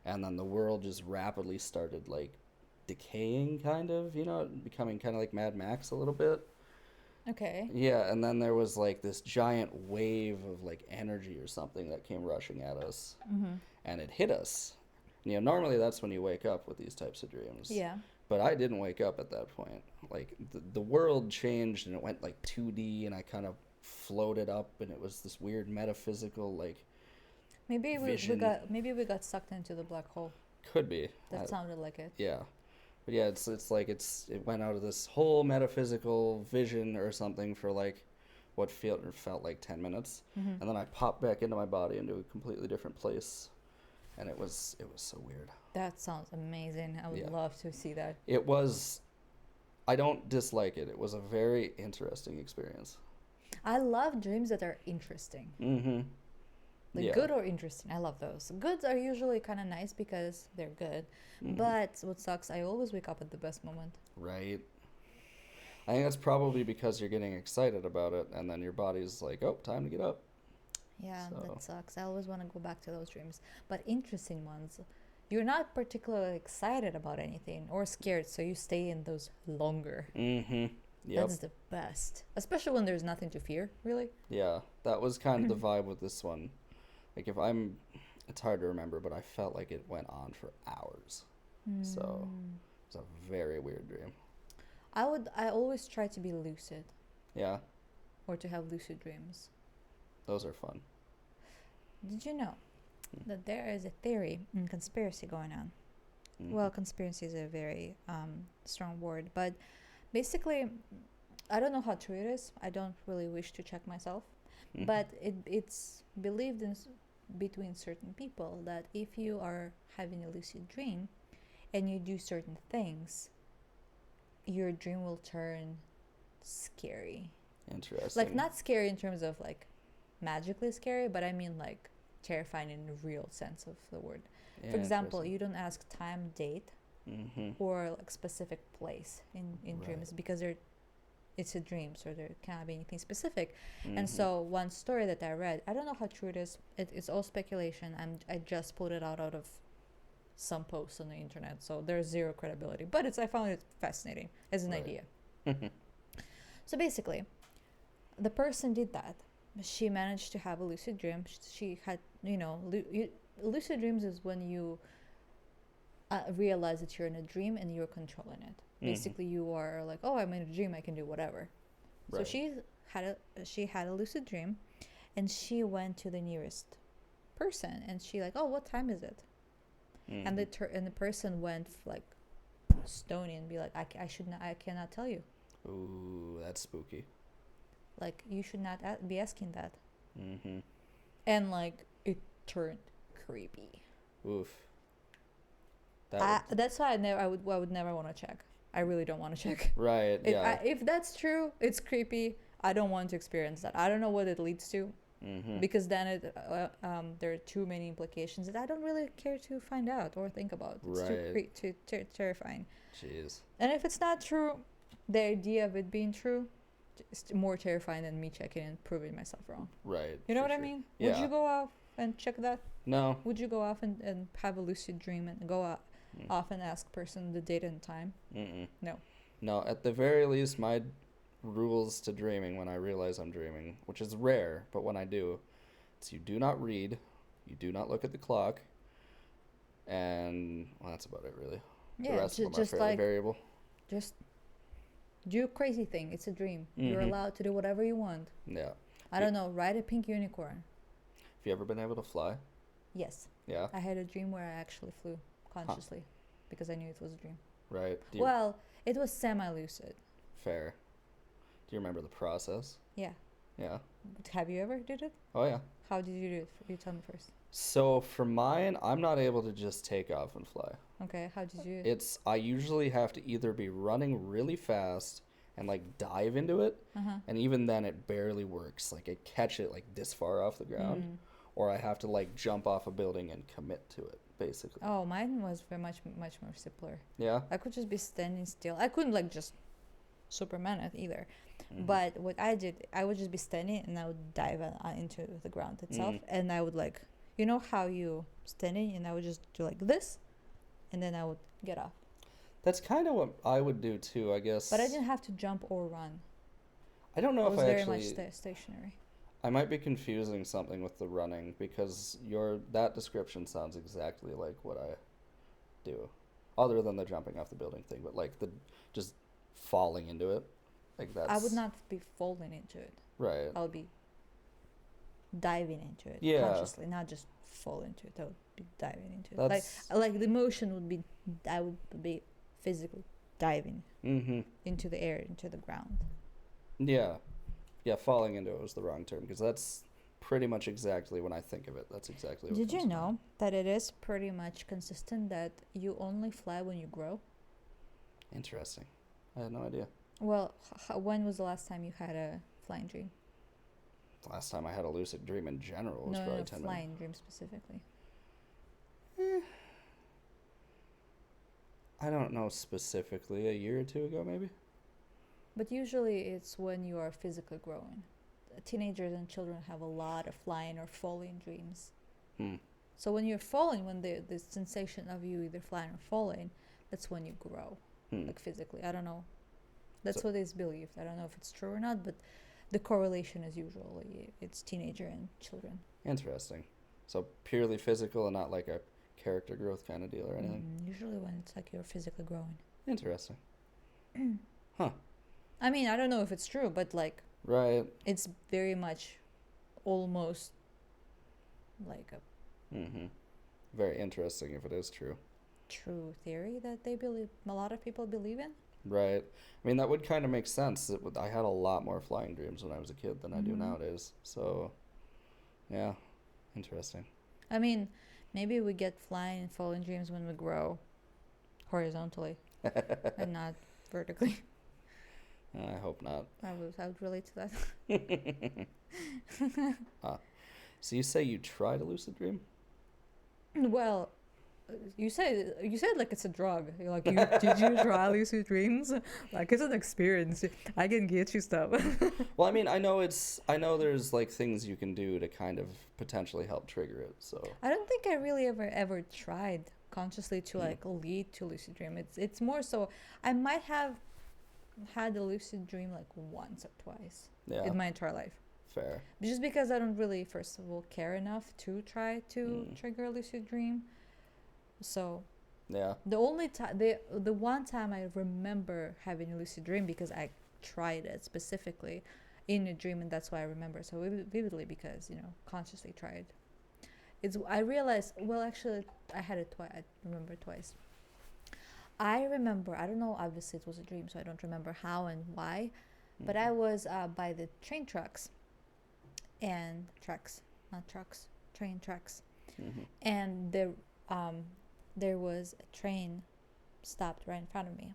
and then the world just rapidly started like decaying, kind of, becoming kind of like Mad Max a little bit. Okay. Yeah, and then there was like this giant wave of like energy or something that came rushing at us, and it hit us. Normally that's when you wake up with these types of dreams. Yeah. But I didn't wake up at that point. Like the world changed and it went like 2D, and I kind of floated up, and it was this weird metaphysical like. Maybe we vision. got sucked into the black hole. Could be. That sounded like it. Yeah. But yeah, it's like it went out of this whole metaphysical vision or something for like what felt like 10 minutes, and then I popped back into my body into a completely different place, and it was so weird. That sounds amazing. I would Yeah. love to see that. It was. I don't dislike it. It was a very interesting experience. I love dreams that are interesting. Mm-hmm. Like good or interesting. I love those. Goods are usually kind of nice because they're good. But what sucks, I always wake up at the best moment. Right. I think that's probably because you're getting excited about it, and then your body's like, oh, time to get up. Yeah, So. that sucks. I always want to go back to those dreams. But interesting ones, you're not particularly excited about anything or scared, so you stay in those longer. Mm-hmm. Yep. That's the best. Especially when there's nothing to fear, really. Yeah, that was kind of the vibe with this one. Like it's hard to remember, but I felt like it went on for hours. So it's a very weird dream. I always try to be lucid Yeah, or to have lucid dreams. those are fun. Did you know that there is a theory and conspiracy going on? Mhm. Well, conspiracy is a very strong word, but basically, I don't know how true it is. I don't really wish to check myself, Mhm. but it's believed in between certain people that if you are having a lucid dream and you do certain things, your dream will turn scary. Interesting. Like not scary in terms of like magically scary, but I mean like terrifying in the real sense of the word. For example, Interesting. you don't ask time, date, Mm-hmm. or like specific place in Right. dreams, because it's a dream, so there can't be anything specific. Mm-hmm. And so one story that I read, I don't know how true it is. It's all speculation. I just pulled it out of some posts on the internet, so there's zero credibility. But I found it fascinating as an Right. idea. So basically, the person did that. She managed to have a lucid dream. She had, lucid dreams is when you realize that you're in a dream and you're controlling it. Basically, you are like, oh, I'm in a dream, I can do whatever. Right. So she had a lucid dream, and she went to the nearest person, and she like, oh, what time is it? And the person went like stony and be like, I cannot tell you. Ooh, that's spooky. Like, you should not be asking that. Mm-hmm. And like, it turned creepy. Oof. That's why I would never want to check. I really don't want to check. Right. Yeah. If that's true, it's creepy. I don't want to experience that. I don't know what it leads to, because then there are too many implications that I don't really care to find out or think about. It's too terrifying. Jeez. And if it's not true, the idea of it being true is more terrifying than me checking and proving myself wrong. Right. You know what I mean? Yeah. Would you go off and check that? No. Would you go off and have a lucid dream and go off and ask person the date and time? No. No, at the very least, my rules to dreaming when I realize I'm dreaming, which is rare, but when I do, it's you do not read, you do not look at the clock, and, well, that's about it, really. Yeah, the rest of them are just fairly like, variable. just do a crazy thing. It's a dream. You're Mhm. allowed to do whatever you want. Yeah. I don't know, ride a pink unicorn. Have you ever been able to fly? Yes. Yeah. I had a dream where I actually flew consciously because I knew it was a dream. Right. Well, it was semi-lucid. Fair. Do you remember the process? Yeah. Yeah. Have you ever did it? Oh, yeah. How did you do it? You tell me first. So for mine, I'm not able to just take off and fly. Okay, how did you? I usually have to either be running really fast and like dive into it, and even then it barely works. Like I catch it like this far off the ground, or I have to like jump off a building and commit to it, basically. Oh, mine was very much more simpler. Yeah. I could just be standing still. I couldn't like just Superman it either. But what I did, I would just be standing and I would dive into the ground itself, and I would like, you know how you standing, and I would just do like this, and then I would get off. That's kind of what I would do too, I guess. But I didn't have to jump or run. I don't know I if was I very actually. much stationary. I might be confusing something with the running because that description sounds exactly like what I do, other than the jumping off the building thing. But like the just falling into it, like that's. I would not be falling into it. Right. I would be diving into it consciously, not just fall into it. I would be diving into it. Like the motion would be, I would be physically diving into the air, into the ground. Yeah. Yeah, falling into it was the wrong term because that's pretty much exactly when I think of it. That's exactly what Did you comes to know mind. that it is pretty much consistent that you only fly when you grow? Interesting. I had no idea. Well, when was the last time you had a flying dream? Last time I had a lucid dream in general was probably 10 minutes. Flying dream specifically. I don't know specifically. A year or two ago, maybe? But usually it's when you are physically growing. Teenagers and children have a lot of flying or falling dreams. So when you're falling, when the sensation of you either flying or falling, that's when you grow, like physically. I don't know. That's what is believed. I don't know if it's true or not, but the correlation is usually it's teenager and children. Interesting. So purely physical and not like a character growth kind of deal or anything? Usually when it's like you're physically growing. Interesting. Huh. I mean, I don't know if it's true, but like... Right. It's very much almost like a... Very interesting if it is true. True theory that a lot of people believe in. Right. I mean, that would kind of make sense. I had a lot more flying dreams when I was a kid than I do nowadays. So, yeah, interesting. I mean, maybe we get flying and falling dreams when we grow horizontally and not vertically. I hope not. I would relate to that. So you say you try to lucid dream? Well, You said like it's a drug. You're like, did you try lucid dreams? Like it's an experience. I can get you stuff. Well, I mean, I know there's like things you can do to kind of potentially help trigger it. So I don't think I really ever tried consciously to like lead to lucid dream. It's more so I might have had a lucid dream like once or twice in my entire life. Fair. Just because I don't really, first of all, care enough to try to trigger a lucid dream. So yeah, the only time, the one time I remember having a lucid dream, because I tried it specifically in a dream, and that's why I remember so vividly, because consciously tried. I realized, well, actually I had it twice. I remember twice. I remember, I don't know, obviously it was a dream, so I don't remember how and why, but I was by the train tracks, and train tracks, and there was a train stopped right in front of me,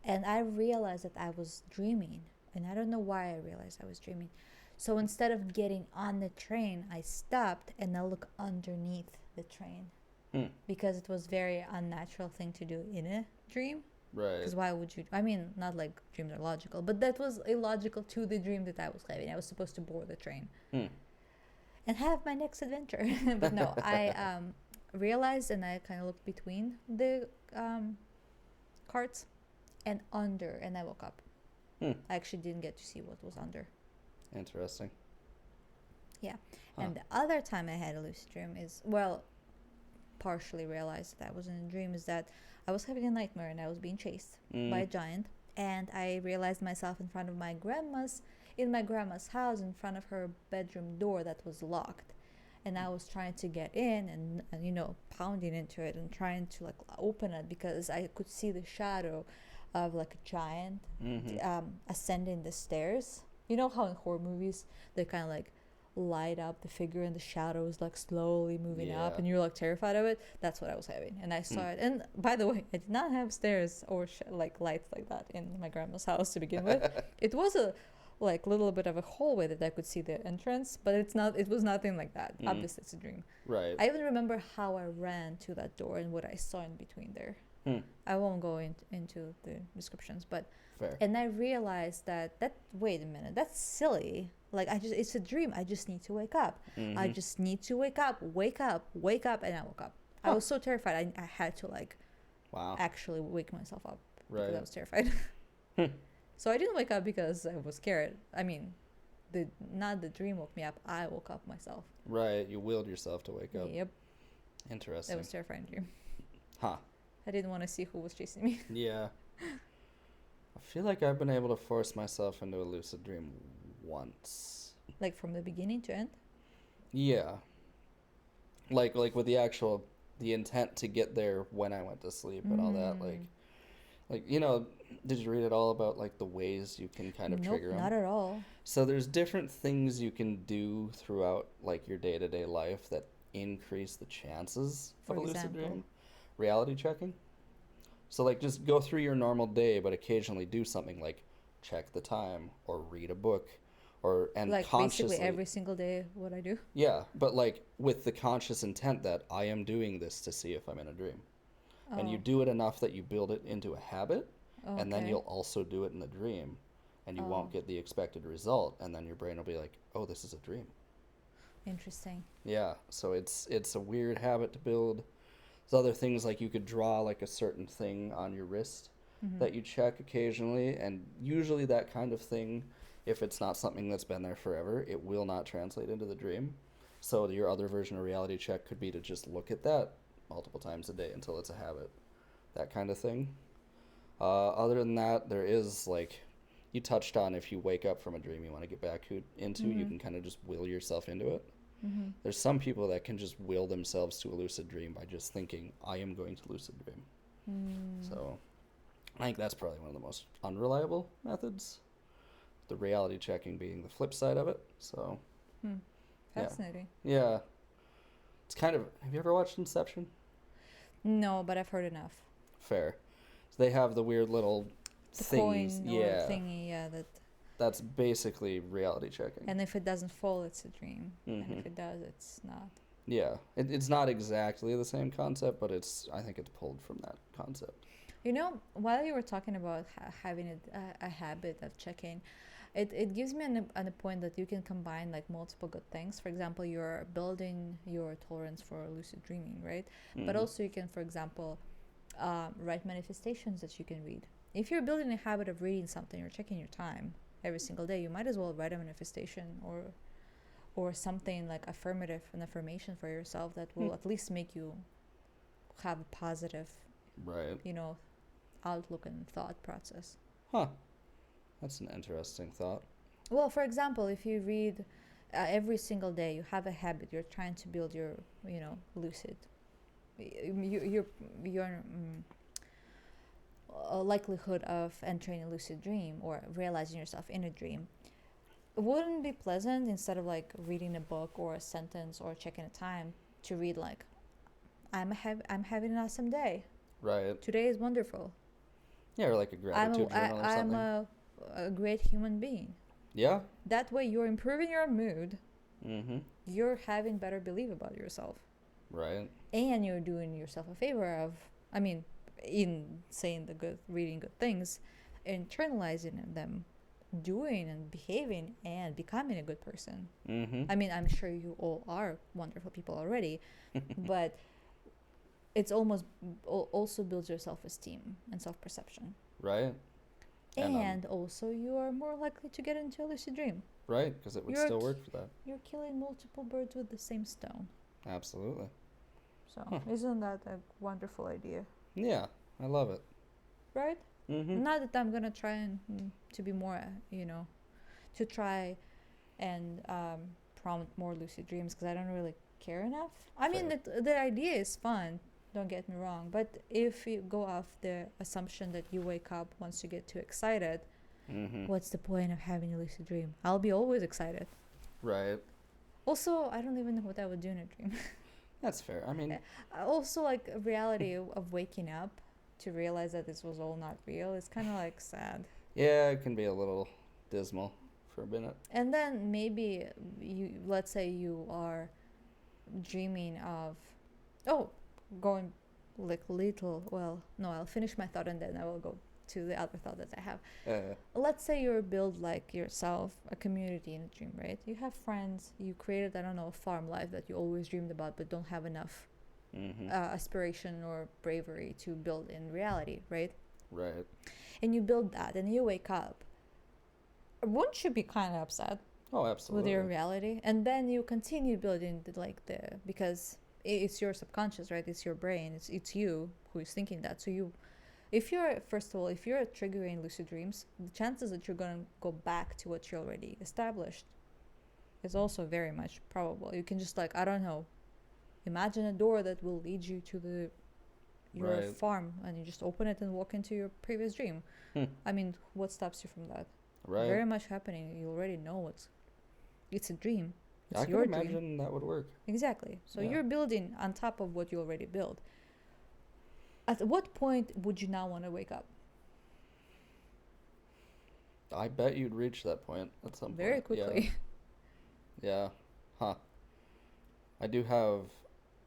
and I realized that I was dreaming, and I don't know why I realized I was dreaming. So instead of getting on the train, I stopped and I looked underneath the train, because it was very unnatural thing to do in a dream. Right. Because why would you? I mean, not like dreams are logical, but that was illogical to the dream that I was having. I was supposed to board the train and have my next adventure. But no, I realized, and I kind of looked between the carts and under, and I woke up. I actually didn't get to see what was under. Interesting. Yeah. And the other time I had a lucid dream is, well, partially realized that I was in a dream, is that I was having a nightmare and I was being chased by a giant, and I realized myself in front of my grandma's house, in front of her bedroom door that was locked, and I was trying to get in and pounding into it and trying to like open it, because I could see the shadow of like a giant ascending the stairs. You know how in horror movies they kind of like light up the figure and the shadows like slowly moving up, and you're like terrified of it? That's what I was having, and I saw it. And by the way, I did not have stairs or like lights like that in my grandma's house to begin with. It was a like little bit of a hallway that I could see the entrance, but it was nothing like that. Obviously it's a dream. Right. I even remember how I ran to that door and what I saw in between there. I won't go into the descriptions, but fair. And I realized that wait a minute, that's silly. Like it's a dream. I just need to wake up. I just need to wake up, and I woke up. I was so terrified. I had to like actually wake myself up because I was terrified. So I didn't wake up because I was scared. I mean, not the dream woke me up. I woke up myself. Right. You willed yourself to wake up. Yep. Interesting. That was a terrifying dream. Huh. I didn't want to see who was chasing me. Yeah. I feel like I've been able to force myself into a lucid dream once. Like from the beginning to end? Yeah. Like with the intent to get there when I went to sleep and all that. Like did you read at all about like the ways you can kind of trigger them? Not at all. So there's different things you can do throughout like your day-to-day life that increase the chances of a lucid dream. Reality checking. So like just go through your normal day, but occasionally do something like check the time or read a book and like consciously. Basically every single day what I do. Yeah, but like with the conscious intent that I am doing this to see if I'm in a dream. And you do it enough that you build it into a habit, and then you'll also do it in the dream, and you won't get the expected result, and then your brain will be like, oh, this is a dream. Interesting. Yeah, so it's a weird habit to build. There's other things like you could draw like a certain thing on your wrist that you check occasionally, and usually that kind of thing, if it's not something that's been there forever, it will not translate into the dream. So your other version of reality check could be to just look at that multiple times a day until it's a habit, that kind of thing. Other than that, there is like you touched on, if you wake up from a dream you want to get back into, you can kind of just will yourself into it. There's some people that can just will themselves to a lucid dream by just thinking, I am going to lucid dream. So I think that's probably one of the most unreliable methods, the reality checking being the flip side of it. So Fascinating. Yeah. It's kind of, have you ever watched Inception? No, but I've heard enough. Fair. So they have the weird little things. Coin or thingy, That's basically reality checking. And if it doesn't fall, it's a dream. And if it does, it's not. Yeah, it's not exactly the same concept, but I think it's pulled from that concept. You know, while you were talking about having a habit of checking, it gives me a point that you can combine like multiple good things. For example, you're building your tolerance for lucid dreaming, right? But Mm-hmm. also you can, for example, write manifestations that you can read. If you're building a habit of reading something or checking your time every single day, you might as well write a manifestation or something like an affirmation for yourself that will at least make you have a positive, Right. you know, outlook and thought process. Huh. That's an interesting thought. Well, for example, if you read every single day, you have a habit. You're trying to build your, lucid. Your likelihood of entering a lucid dream or realizing yourself in a dream wouldn't it be pleasant instead of like reading a book or a sentence or checking a time to read like I'm having an awesome day. Right. Today is wonderful. Yeah, or like a gratitude journal or I'm something. a great human being. Yeah. That way you're improving your mood. Mm-hmm. You're having better belief about yourself. Right. And you're doing yourself a favor of, I mean, in saying reading good things, internalizing them, doing and behaving and becoming a good person. Mm-hmm. I mean, I'm sure you all are wonderful people already, but it's also builds your self-esteem and self-perception. Right. And also you are more likely to get into a lucid dream. Right, because it would still work for that. You're killing multiple birds with the same stone. Absolutely. So isn't that a wonderful idea? Yeah, I love it. Right? Mm-hmm. Not that I'm gonna try and to be more, to try and prompt more lucid dreams because I don't really care enough. I mean, the idea is fun. Don't get me wrong, but if you go off the assumption that you wake up once you get too excited, what's the point of having a lucid dream? I'll be always excited. Right. Also, I don't even know what I would do in a dream. That's fair. I mean, also like a reality of waking up to realize that this was all not real is kind of like sad. yeah, it can be a little dismal for a minute. And then maybe let's say you are dreaming of, going like little. Well, no, I'll finish my thought and then I will go to the other thought that I have. Let's say you build like yourself a community in a dream, right? You have friends. You created, I don't know, a farm life that you always dreamed about but don't have enough aspiration or bravery to build in reality, right? Right. And you build that and you wake up. Wouldn't you be kind of upset? Oh, absolutely. With your reality? And then you continue building because it's your subconscious, right? It's your brain. It's you who is thinking that. So if you're triggering lucid dreams, the chances that you're going to go back to what you already established is also very much probable. You can just I don't know, imagine a door that will lead you to your farm and you just open it and walk into your previous dream. I mean, what stops you from that? Right. Very much happening. You already know it's a dream. It's I can imagine that would work. Exactly. So you're building on top of what you already built. At what point would you now want to wake up? I bet you'd reach that point at some point. Very quickly. Yeah. Huh. I do have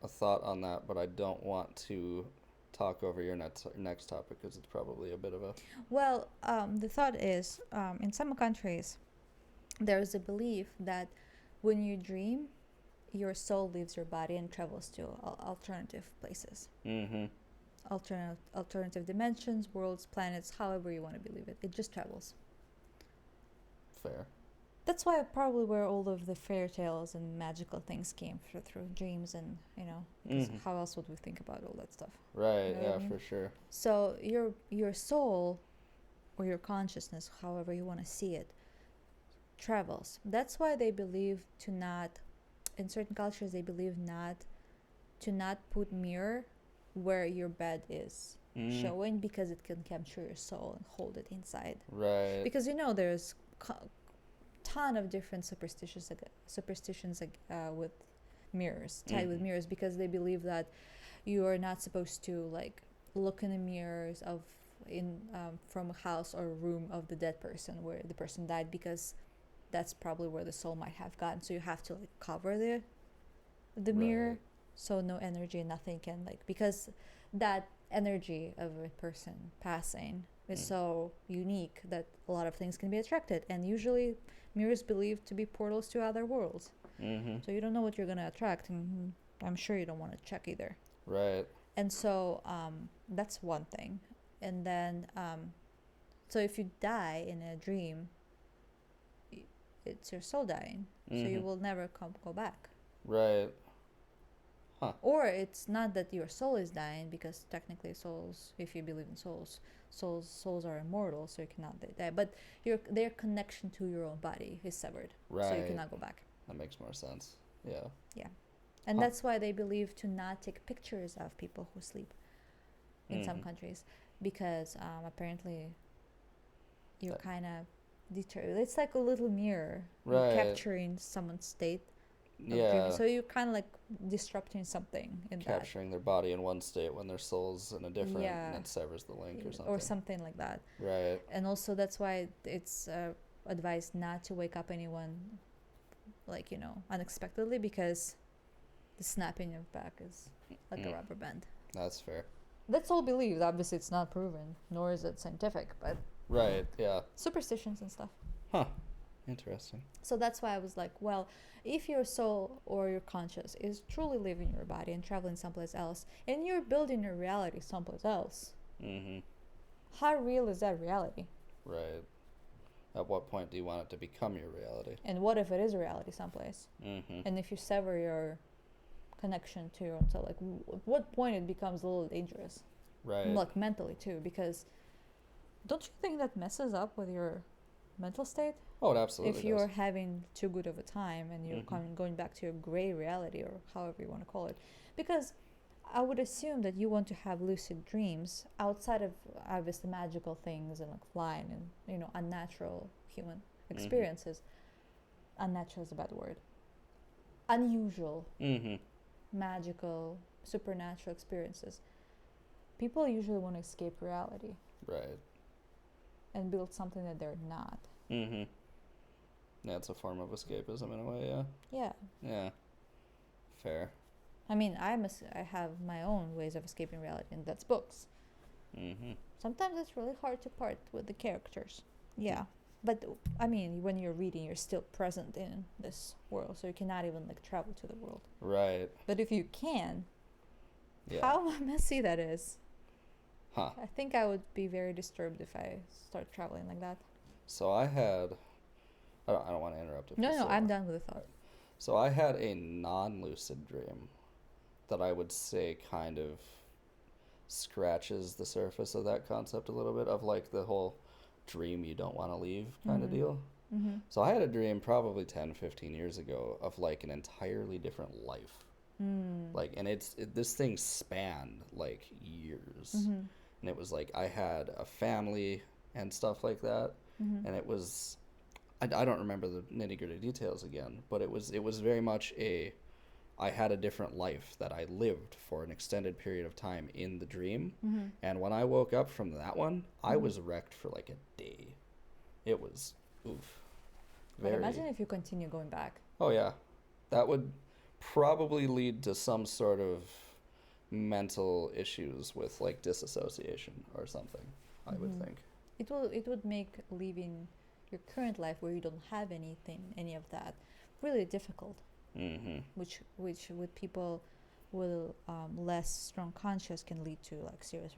a thought on that, but I don't want to talk over your next topic because it's probably a bit of a... Well, the thought is, in some countries, there's a belief that when you dream, your soul leaves your body and travels to alternative places. Mm-hmm. Alternative dimensions, worlds, planets, however you want to believe it. It just travels. Fair. That's why probably where all of the fairy tales and magical things came through dreams and, because how else would we think about all that stuff? Right, you know what I mean? For sure. So your soul or your consciousness, however you want to see it, travels. That's why they believe in certain cultures, they believe to not put mirror where your bed is showing because it can capture your soul and hold it inside. Right. Because there's ton of different superstitions with mirrors, tied with mirrors, because they believe that you are not supposed to look in the mirrors from a house or a room of the dead person where the person died, because that's probably where the soul might have gotten. So you have to cover the Right. mirror, so no energy, nothing can like, because that energy of a person passing is so unique that a lot of things can be attracted, and usually mirrors believed to be portals to other worlds. Mm-hmm. So you don't know what you're gonna attract, and I'm sure you don't want to check either. Right. And so that's one thing. And then so if you die in a dream, it's your soul dying, so you Mm-hmm. will never go back. Right. Huh. Or it's not that your soul is dying, because technically souls, if you believe in souls, souls are immortal, so you cannot die. But their connection to your own body is severed, so you Right. cannot go back. That makes more sense. Yeah. Yeah, and Huh. that's why they believe to not take pictures of people who sleep in some Mm-hmm. countries, because apparently you're That- kind of deterred. It's like a little mirror. You're Right. capturing someone's state of dreaming. Yeah. So you're kind of like disrupting something in Capturing their body in one state when their soul's in a different, Yeah. and it severs the link or that. something. Or something like that. Right. And also that's why it's advised not to wake up anyone, like, unexpectedly, because the snapping of back is like a rubber band. That's fair. That's all believed. Obviously, it's not proven, nor is it scientific, but Right. Yeah. superstitions and stuff. Huh. Interesting. So that's why I was like, well, if your soul or your conscious is truly leaving your body and traveling someplace else, and you're building your reality someplace else, Mm-hmm. how real is that reality? Right. At what point do you want it to become your reality? And what if it is a reality someplace? Mm-hmm. And if you sever your connection to your own soul, like, at what point it becomes a little dangerous? Right. Like, mentally, too, because don't you think that messes up with your mental state? Oh, it absolutely If you're does. having too good of a time and you're going back to your gray reality, or however you want to call it, because I would assume that you want to have lucid dreams outside of obviously magical things and like flying and unnatural human experiences. Unnatural is a bad word. Unusual, Mm-hmm. magical, supernatural experiences. People usually want to escape reality Right. and build something that they're not. Mm-hmm. Yeah, it's a form of escapism in a way, yeah. Yeah. Yeah. Fair. I mean, I have my own ways of escaping reality, and that's books. Mm-hmm. Sometimes it's really hard to part with the characters. Yeah. But, I mean, when you're reading, you're still present in this world, so you cannot even, like, travel to the world. Right. But if you can, Yeah. how messy that is. Huh. I think I would be very disturbed if I start traveling like that. So I had... I don't want to interrupt if No, you no, still I'm want. done with the thought. So I had a non-lucid dream that I would say kind of scratches the surface of that concept a little bit, of like the whole dream you don't want to leave kind of deal. Mm-hmm. So I had a dream probably 10, 15 years ago of like an entirely different life. Like, and this thing spanned like years. And it was like I had a family and stuff like that. And it was, I don't remember the nitty-gritty details again, but it was very much I had a different life that I lived for an extended period of time in the dream. And when I woke up from that one, I was wrecked for like a day. It was, oof. But imagine if you continue going back. Oh, yeah. That would probably lead to some sort of mental issues with like disassociation or something, I would think. It would make leaving your current life, where you don't have any of that, really difficult. Which with people with less strong conscious can lead to like serious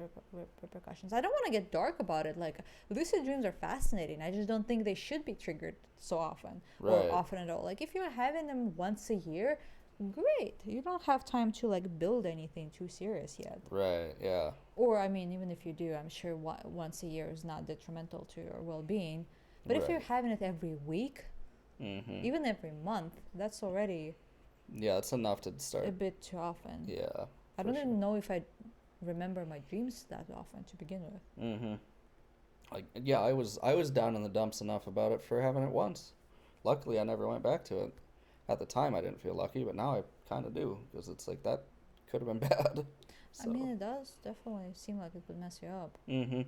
repercussions. I don't want to get dark about it. Like, lucid dreams are fascinating. I just don't think they should be triggered so often, Right. or often at all. Like, if you're having them once a year, great. You don't have time to like build anything too serious yet. Right, yeah. Or, I mean, even if you do, I'm sure once a year is not detrimental to your well-being. But if Right. you're having it every week, even every month, that's already Yeah, it's enough to a start. bit too often. Yeah. I don't even know if I remember my dreams that often to begin with. Like, yeah, I was down in the dumps enough about it for having it once. Luckily, I never went back to it. At the time, I didn't feel lucky, but now I kind of do, because it's like that could have been bad. So. I mean, it does definitely seem like it would mess you up. Mm-hmm.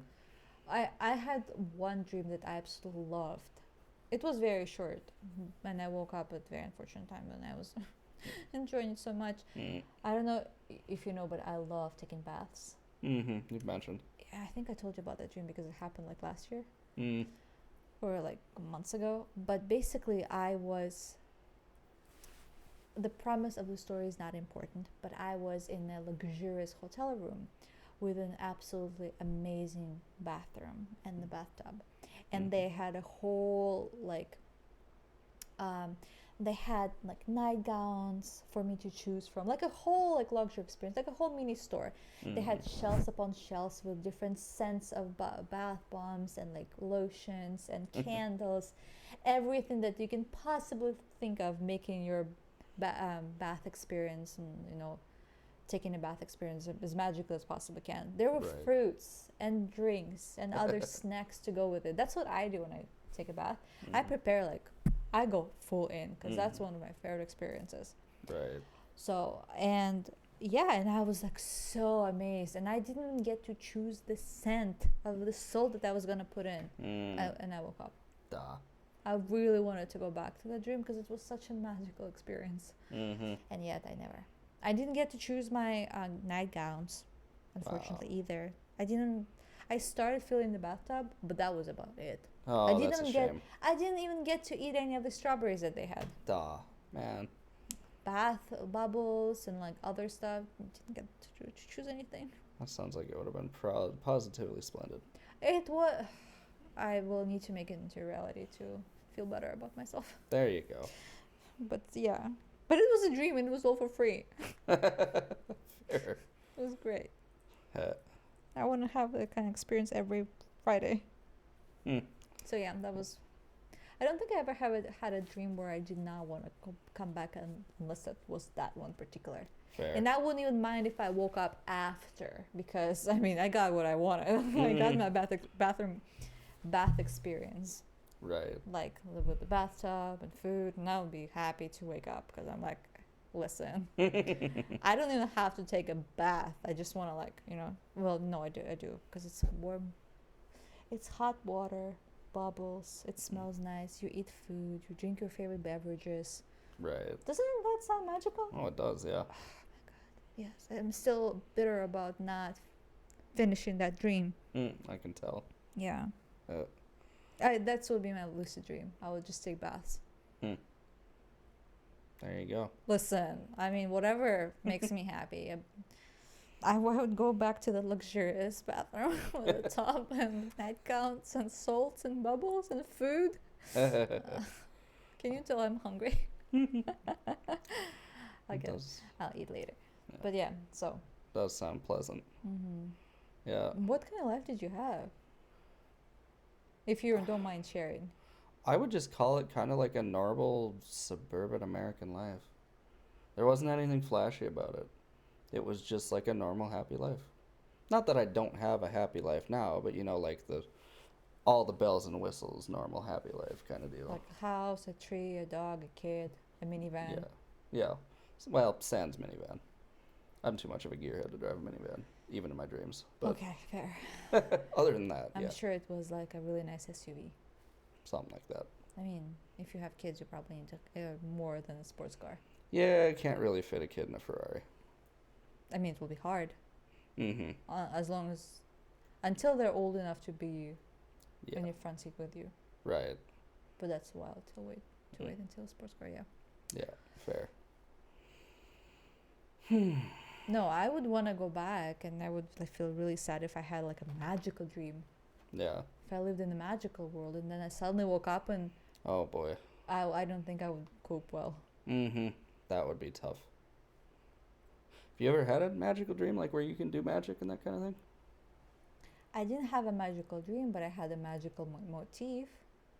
I had one dream that I absolutely loved. It was very short, and I woke up at a very unfortunate time when I was enjoying it so much. Mm. I don't know if you know, but I love taking baths. Mm-hmm. You've mentioned. Yeah, I think I told you about that dream because it happened like last year Mm. or like months ago. But basically, the premise of the story is not important, but I was in a luxurious hotel room with an absolutely amazing bathroom and the bathtub. And they had a whole they had like nightgowns for me to choose from, like a whole like luxury experience, like a whole mini store. They had shelves upon shelves with different scents of bath bombs and like lotions and candles, everything that you can possibly think of making your bath experience and taking a bath experience as magical as possibly can. There were fruits and drinks and other snacks to go with it. That's what I do when I take a bath. I prepare I go full in because that's one of my favorite experiences. Right. So, and yeah, and I was like so amazed, and I didn't even get to choose the scent of the salt that I was gonna put in. And I woke up. Duh. I really wanted to go back to the dream because it was such a magical experience. And yet I didn't get to choose my nightgowns, unfortunately, either. I started filling the bathtub, but that was about it. Oh, that's a shame. I didn't even get to eat any of the strawberries that they had. Duh, man. Bath bubbles and like other stuff. Didn't get to choose anything. That sounds like it would have been positively splendid. It was. I will need to make it into reality to feel better about myself. There you go. But yeah. But it was a dream and it was all for free. Fair. It was great. I want to have that kind of experience every Friday. So yeah, that was. I don't think I ever had a dream where I did not want to come back unless it was that one particular. Fair. And I wouldn't even mind if I woke up after because I got what I wanted. I got my bath experience. Right. Like with the bathtub and food, and I would be happy to wake up because I'm like, listen, I don't even have to take a bath. I just want to well, no, I do because it's warm. It's hot water, bubbles. It smells nice. You eat food. You drink your favorite beverages. Right. Doesn't that sound magical? Oh, it does, yeah. Oh my god. Yes, I'm still bitter about not finishing that dream. I can tell. Yeah. That would be my lucid dream. I would just take baths. There you go. Listen, whatever makes me happy. I would go back to the luxurious bathroom with a tub and nightgowns and salts and bubbles and food. Can you tell I'm hungry? I'll eat later. Yeah. But yeah, so. Does sound pleasant. Yeah. What kind of life did you have? If you don't mind sharing. I would just call it kind of like a normal suburban American life. There wasn't anything flashy about it. It was just like a normal happy life. Not that I don't have a happy life now, but like all the bells and whistles, normal happy life kind of deal. Like a house, a tree, a dog, a kid, a minivan. Yeah. Well, sans minivan. I'm too much of a gearhead to drive a minivan, even in my dreams. But okay, fair. Other than that, I'm sure it was like a really nice SUV. Something like that. If you have kids, you probably need more than a sports car. Yeah, I can't really fit a kid in a Ferrari. It will be hard. As long as, until they're old enough to be in your front seat with you. Right. But that's a while to wait until a sports car. Yeah. Yeah, fair. No, I would want to go back, and I would feel really sad if I had like a magical dream. Yeah. If I lived in a magical world, and then I suddenly woke up and. Oh boy. I don't think I would cope well. That would be tough. Have you ever had a magical dream, like where you can do magic and that kind of thing? I didn't have a magical dream, but I had a magical motif.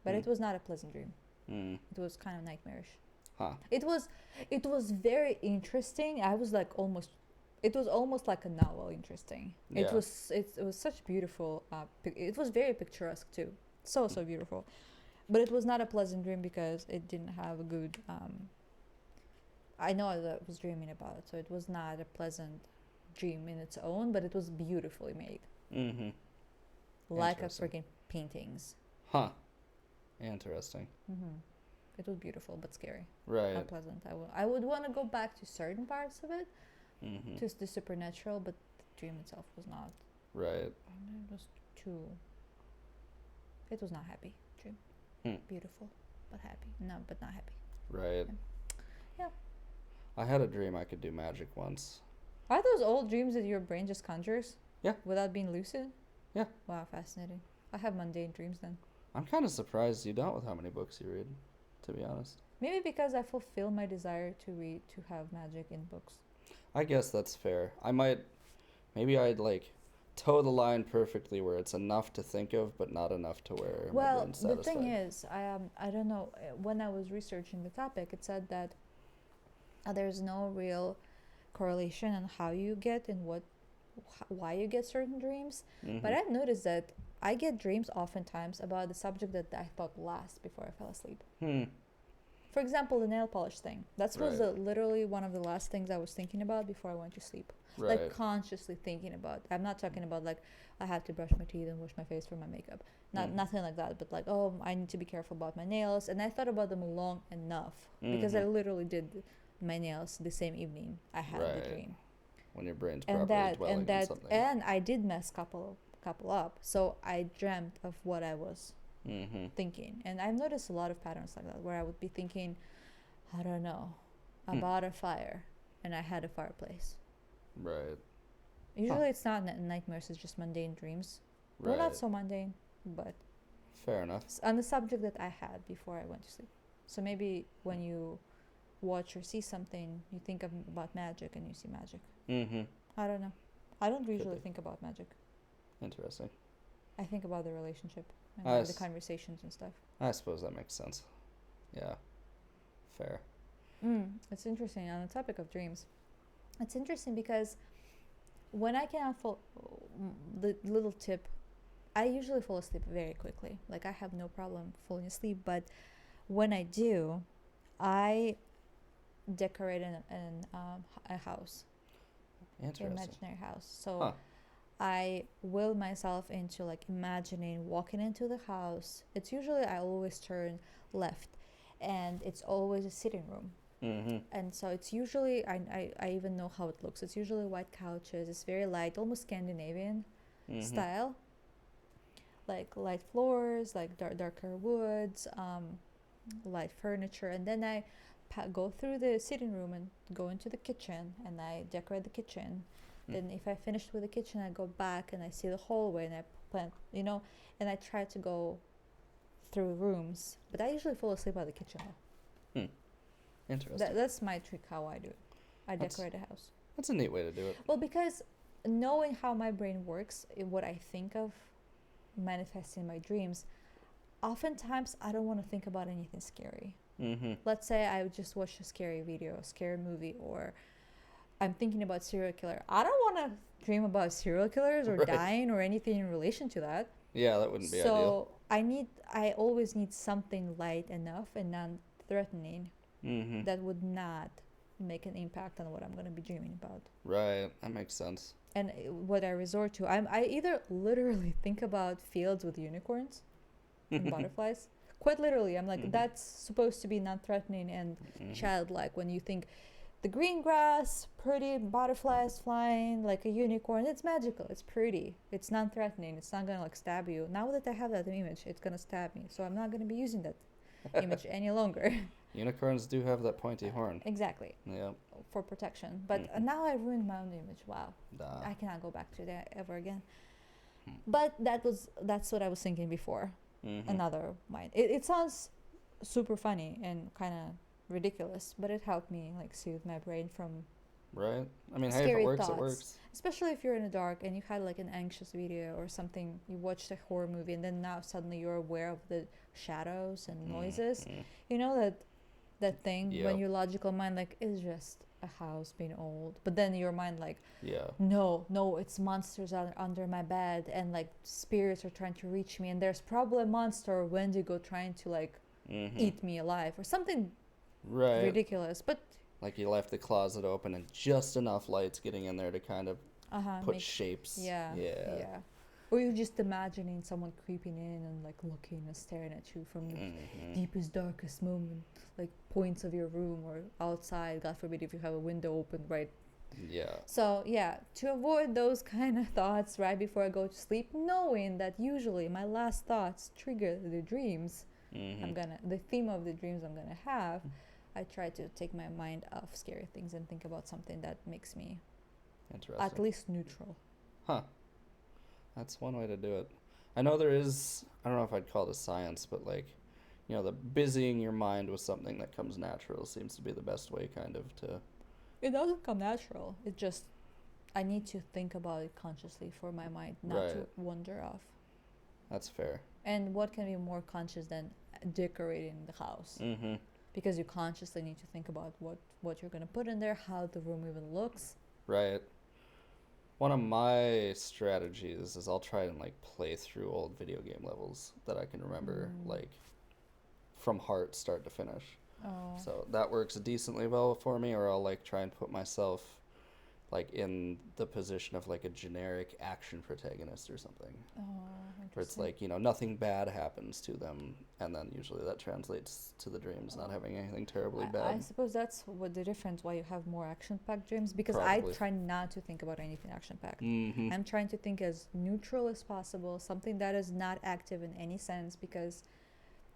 But it was not a pleasant dream. It was kind of nightmarish. Huh. It was very interesting. I was like almost. It was almost like a novel. Interesting. Yeah. It was such beautiful. It was very picturesque too. So beautiful. But it was not a pleasant dream because it didn't have a good. I know what I was dreaming about, so it was not a pleasant dream in its own, but it was beautifully made. Like a freaking paintings. Huh. Interesting. It was beautiful but scary. Right. Unpleasant. I would want to go back to certain parts of it, Mm-hmm. to the supernatural, but the dream itself was not. Right. It was too. It was not happy dream. Beautiful, but happy. No, but not happy. Right. Yeah. I had a dream I could do magic once. Are those old dreams that your brain just conjures? Yeah. Without being lucid? Yeah. Wow, fascinating. I have mundane dreams then. I'm kind of surprised you don't with how many books you read, to be honest. Maybe because I fulfill my desire to have magic in books. I guess that's fair. Maybe I'd like toe the line perfectly where it's enough to think of, but not enough to where my Well, brain's the satisfied. thing is, I don't know. When I was researching the topic, it said that there's no real correlation on how you get and why you get certain dreams. Mm-hmm. But I've noticed that I get dreams oftentimes about the subject that I thought last before I fell asleep. For example, the nail polish thing. That was literally one of the last things I was thinking about before I went to sleep. Right. Like consciously thinking about. I'm not talking about like I have to brush my teeth and wash my face for my makeup. Nothing like that. But like, oh, I need to be careful about my nails. And I thought about them long enough because I literally did my nails the same evening I had the dream. When your brain's properly dwelling on something. And I did mess couple up. So I dreamt of what I was thinking. And I've noticed a lot of patterns like that where I would be thinking, I don't know, about a fire, and I had a fireplace. Right. Usually it's not nightmares, it's just mundane dreams. Right. Well, not so mundane, but fair enough. On the subject that I had before I went to sleep. So maybe when you watch or see something, you think about magic and you see magic. I don't know. I don't usually think about magic. Interesting. I think about the relationship and the conversations and stuff. I suppose that makes sense. Yeah. Fair. It's interesting. On the topic of dreams, it's interesting because when I cannot fall, the little tip, I usually fall asleep very quickly. Like I have no problem falling asleep, but when I do, I decorate a house. Interesting. Imaginary house. So I will myself into like imagining walking into the house. It's usually I always turn left, and it's always a sitting room. And so it's usually I even know how it looks. It's usually white couches. It's very light, almost Scandinavian style, like light floors, like darker woods, light furniture. And then I go through the sitting room and go into the kitchen, and I decorate the kitchen. Then if I finished with the kitchen, I go back and I see the hallway, and I plant, and I try to go through rooms. But I usually fall asleep by the kitchen though. Interesting. That's my trick, how I do it. I decorate a house. That's a neat way to do it. Well, because knowing how my brain works, what I think of manifesting my dreams, oftentimes I don't want to think about anything scary. Let's say I just watched a scary video, a scary movie, or I'm thinking about serial killer. I don't want to dream about serial killers or dying or anything in relation to that. Yeah, that wouldn't be ideal. So I always need something light enough and non-threatening that would not make an impact on what I'm going to be dreaming about. Right, that makes sense. And what I resort to, I either literally think about fields with unicorns and butterflies. Quite literally, I'm like, that's supposed to be non-threatening and childlike. When you think the green grass, pretty butterflies flying like a unicorn, it's magical, it's pretty, it's non-threatening, it's not gonna like stab you. Now that I have that image, it's gonna stab me, so I'm not gonna be using that image any longer. Unicorns do have that pointy horn. Exactly. Yeah. For protection. But now I ruined my own image. Wow. I cannot go back to that ever again. But that's what I was thinking before. Another mind. It sounds super funny and kind of ridiculous, but it helped me like soothe my brain from right. I mean, hey, scary if it works, thoughts. it works. Especially if you're in the dark and you had like an anxious video or something, you watched a horror movie and then now suddenly you're aware of the shadows and noises. You know that thing when your logical mind like is just a house being old, but then your mind like no, it's monsters under my bed and like spirits are trying to reach me and there's probably a monster or Wendigo trying to like eat me alive or something ridiculous. But like you left the closet open and just enough light's getting in there to kind of put shapes. Yeah. Or you're just imagining someone creeping in and like looking and staring at you from the deepest, darkest moment, like points of your room or outside, God forbid if you have a window open, right? Yeah. So yeah, to avoid those kind of thoughts right before I go to sleep, knowing that usually my last thoughts trigger the dreams the theme of the dreams I'm gonna have, I try to take my mind off scary things and think about something that makes me at least neutral. Huh. That's one way to do it. I know there is, I don't know if I'd call it a science, but like, the busying your mind with something that comes natural seems to be the best way kind of to... It doesn't come natural. It just, I need to think about it consciously for my mind not to wander off. That's fair. And what can be more conscious than decorating the house? Because you consciously need to think about what you're going to put in there, how the room even looks. Right. One of my strategies is I'll try and like play through old video game levels that I can remember like from heart, start to finish. Oh. So that works decently well for me, or I'll like try and put myself like in the position of like a generic action protagonist or something. Oh, where it's like, nothing bad happens to them, and then usually that translates to the dreams not having anything terribly bad. I suppose that's what the difference why you have more action-packed dreams, because Probably. I try not to think about anything action-packed. Mm-hmm. I'm trying to think as neutral as possible, something that is not active in any sense, because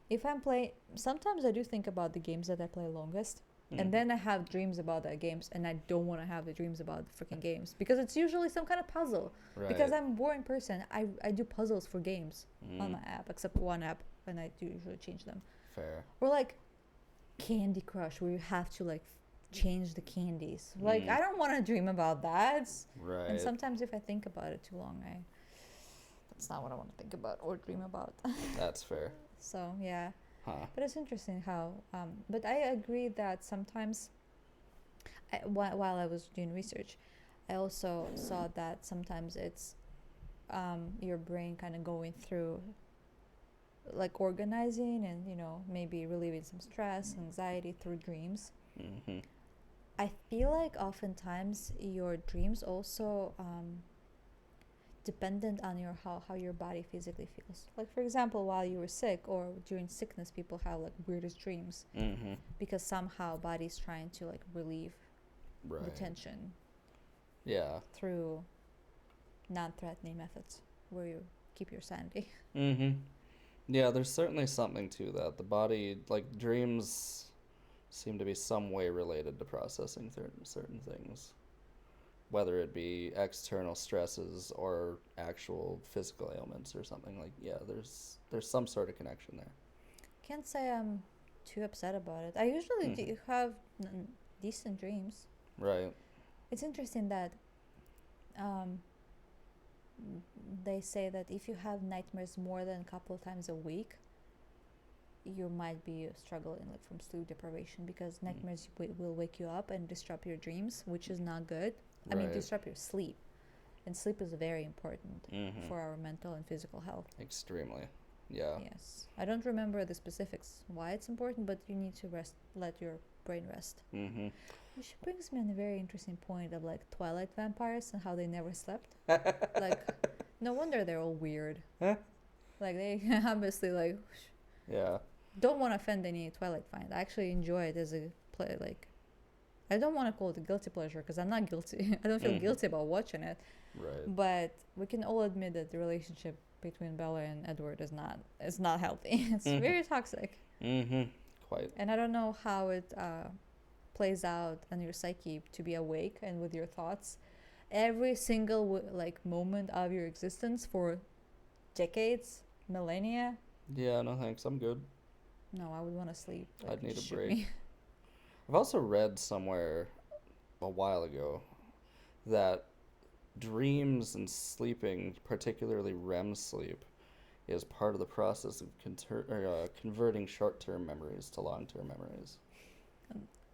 if I'm playing, sometimes I do think about the games that I play longest. And then I have dreams about the games, and I don't want to have the dreams about the freaking games, because it's usually some kind of puzzle. Right. Because I'm a boring person, I do puzzles for games on my app, except one app, and I do usually change them. Fair. Or like Candy Crush, where you have to like change the candies. Like I don't want to dream about that. Right. And sometimes if I think about it too long, that's not what I want to think about or dream about. That's fair. So yeah. Huh. But it's interesting how, but I agree that sometimes, while I was doing research, I also saw that sometimes it's your brain kind of going through, like organizing and, maybe relieving some stress, anxiety through dreams. I feel like oftentimes your dreams also dependent on how your body physically feels. Like for example, while you were sick or during sickness, people have like weirdest dreams because somehow body's trying to like relieve the tension. Yeah. Through non-threatening methods where you keep your sanity. Yeah, there's certainly something to that. The body, like dreams, seem to be some way related to processing certain things. Whether it be external stresses or actual physical ailments or something, like, there's some sort of connection there. Can't say I'm too upset about it. I usually do have decent dreams. Right. It's interesting that they say that if you have nightmares more than a couple of times a week, you might be struggling like from sleep deprivation, because nightmares will wake you up and disrupt your dreams, which is not good. I mean, disrupt your sleep. And sleep is very important for our mental and physical health. Extremely. Yeah. Yes. I don't remember the specifics why it's important, but you need to rest, let your brain rest. Which brings me on a very interesting point of like Twilight vampires and how they never slept. Like, no wonder they're all weird. Like, they obviously like... Yeah. Don't want to offend any Twilight fans. I actually enjoy it as a play, like... I don't want to call it a guilty pleasure because I'm not guilty. I don't feel guilty about watching it. Right. But we can all admit that the relationship between Bella and Edward is not healthy. It's very toxic. Quite. And I don't know how it plays out on your psyche to be awake and with your thoughts every single like moment of your existence for decades, millennia. Yeah, no thanks. I'm good. No, I would want to sleep. Like, I'd need a break. I've also read somewhere a while ago that dreams and sleeping, particularly REM sleep, is part of the process of converting short-term memories to long-term memories.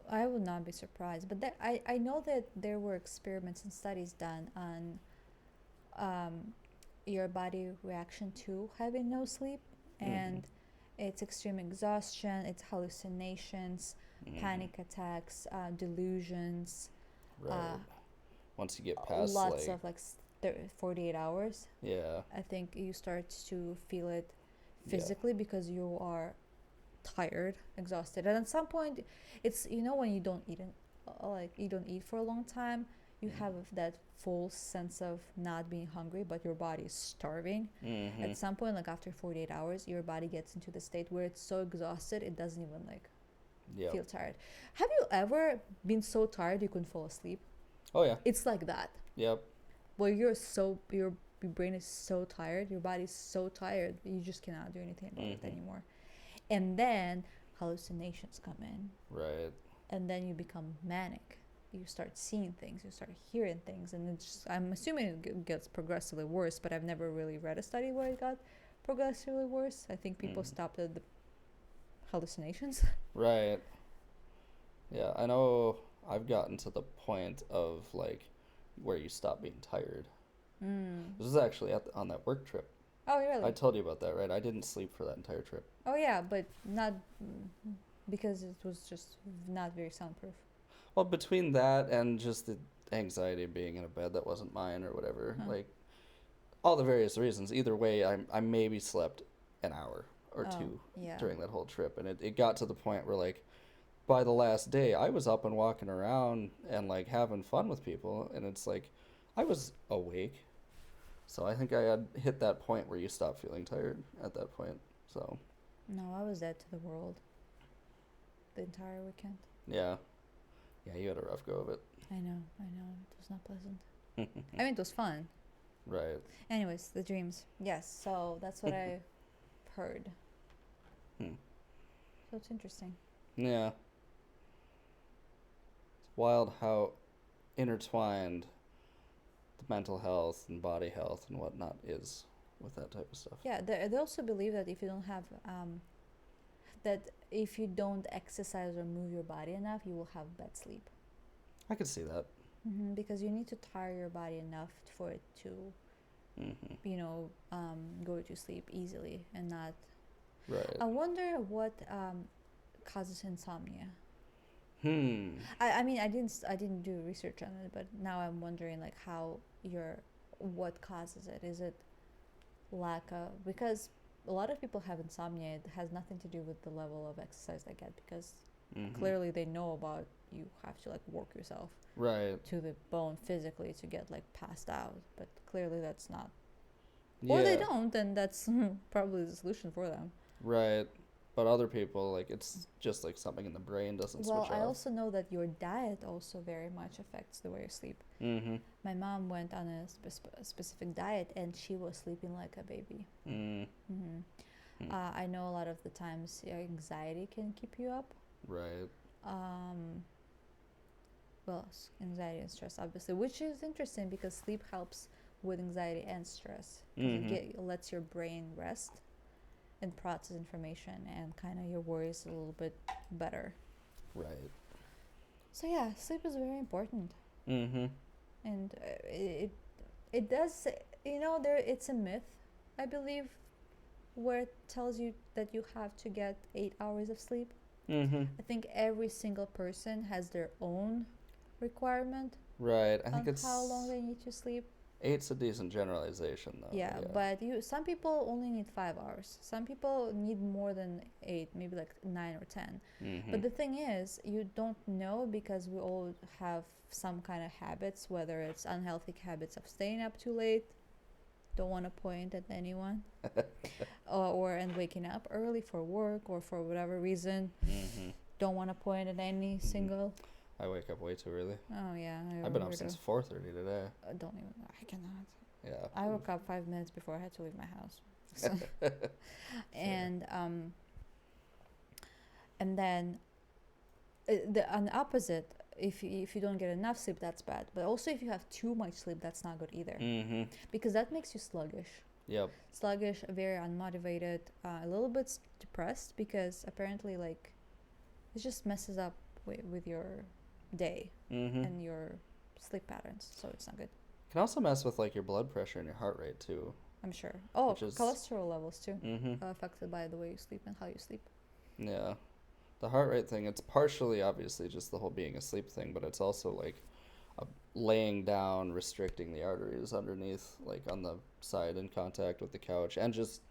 I would not be surprised. But I know that there were experiments and studies done on your body reaction to having no sleep. And it's extreme exhaustion, it's hallucinations, panic attacks, delusions. Right. Once you get past lots of like 48 hours, Yeah. I think you start to feel it Yeah. physically because you are tired, exhausted, and at some point, it's when you don't eat like you don't eat for a long time, you have that full sense of not being hungry, but your body is starving. At some point, like after 48 hours, your body gets into the state where it's so exhausted it doesn't even like Yep. feel tired. Have you ever been so tired you couldn't fall asleep? Oh yeah. It's like that. Yep. Well, your brain is so tired, your body's so tired, you just cannot do anything about it anymore. And then hallucinations come in, Right. and then you become manic. You start seeing things, you start hearing things, and I'm assuming it gets progressively worse, but I've never really read a study where it got progressively worse. I think people stopped at the hallucinations. Right. Yeah, I know I've gotten to the point of like where you stop being tired. This is actually on that work trip. Oh, really? I told you about that, right? I didn't sleep for that entire trip. Oh, yeah, but not because it was just not very soundproof. Well, between that and just the anxiety of being in a bed that wasn't mine or whatever, like all the various reasons. Either way, I maybe slept an hour or two during that whole trip, and it got to the point where like by the last day, I was up and walking around and like having fun with people, and it's like I was awake. So I think I had hit that point where you stop feeling tired at that point. So No, I was dead to the world the entire weekend. yeah, you had a rough go of it. I know. It was not pleasant. I mean, it was fun. Right. Anyways, the dreams. Yes, so that's what I heard. So it's interesting. Yeah. It's wild how intertwined the mental health and body health and whatnot is with that type of stuff. Yeah, they also believe that if you don't have that if you don't exercise or move your body enough, you will have bad sleep. I could see that. Because you need to tire your body enough for it to, go to sleep easily and not. Right. I wonder what causes insomnia. I mean, I didn't do research on it, but now I'm wondering like what causes it. Is it lack of, because a lot of people have insomnia. It has nothing to do with the level of exercise they get, because clearly they know about you have to like work yourself right to the bone physically to get like passed out, but clearly that's not, or they don't, and that's probably the solution for them. Right. But other people, like, it's just like something in the brain doesn't switch off. Well, I also know that your diet also very much affects the way you sleep. My mom went on a specific diet, and she was sleeping like a baby. I know a lot of the times your anxiety can keep you up. Right. Well, anxiety and stress, obviously, which is interesting because sleep helps with anxiety and stress. It lets your brain rest and process information, and kind of your worries a little bit better. Right. So yeah, sleep is very important. And it does, it's a myth, I believe, where it tells you that you have to get 8 hours of sleep. I think every single person has their own requirement. Right. I on think it's how long they need to sleep. 8's a decent generalization, though. Yeah, but some people only need 5 hours. Some people need more than 8, maybe like 9 or 10. But the thing is, you don't know, because we all have some kind of habits, whether it's unhealthy habits of staying up too late, don't want to point at anyone, and waking up early for work or for whatever reason, don't want to point at any single. I wake up way too early. Oh yeah, I've been up since 4:30 today. Don't even. I cannot. Yeah. I woke up 5 minutes before I had to leave my house. So and then on the opposite, if you don't get enough sleep, that's bad. But also, if you have too much sleep, that's not good either. Because that makes you sluggish. Yep. Sluggish, very unmotivated, a little bit depressed, because apparently, like, it just messes up with your day and your sleep patterns, so it's not good. It can also mess with like your blood pressure and your heart rate too. I'm sure. Oh, cholesterol levels too, affected by the way you sleep and how you sleep. Yeah, the heart rate thing, it's partially obviously just the whole being asleep thing, but it's also like a laying down, restricting the arteries underneath, like on the side in contact with the couch, and just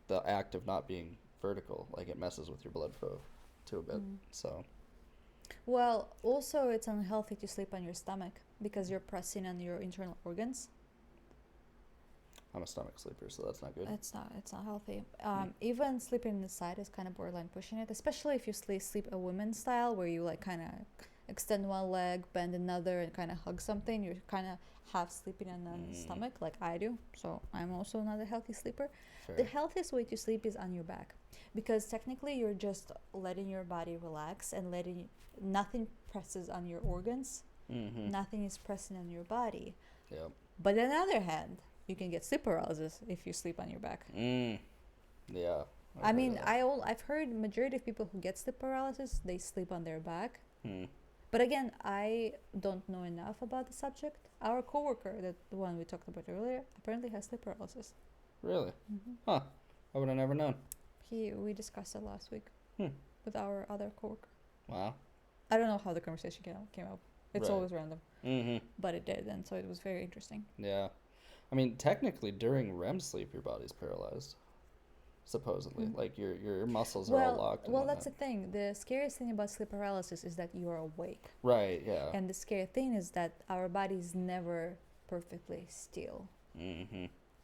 the act of not being vertical, like it messes with your blood flow too a bit. So Well, also it's unhealthy to sleep on your stomach because you're pressing on your internal organs. I'm a stomach sleeper, so that's not good. It's not healthy. Even sleeping on the side is kind of borderline pushing it, especially if you sleep a women's style where you like kind of extend one leg, bend another, and kind of hug something. You're kind of half sleeping on the stomach, like I do. So I'm also not a healthy sleeper. Fair. The healthiest way to sleep is on your back, because technically you're just letting your body relax and letting nothing presses on your organs. Nothing is pressing on your body. Yep. But on the other hand, you can get sleep paralysis if you sleep on your back. Yeah. I've heard majority of people who get sleep paralysis, they sleep on their back. But again, I don't know enough about the subject. Our coworker, the one we talked about earlier, apparently has sleep paralysis. Really? Huh. I would have never known. We discussed it last week with our other coworker. Wow. I don't know how the conversation came up. It's Right. always random. But it did, and so it was very interesting. Yeah. I mean, technically, during REM sleep, your body's paralyzed. Supposedly. Like, your muscles are all locked. Well, that's the thing. The scariest thing about sleep paralysis is that you are awake. Right, yeah. And the scary thing is that our body is never perfectly still.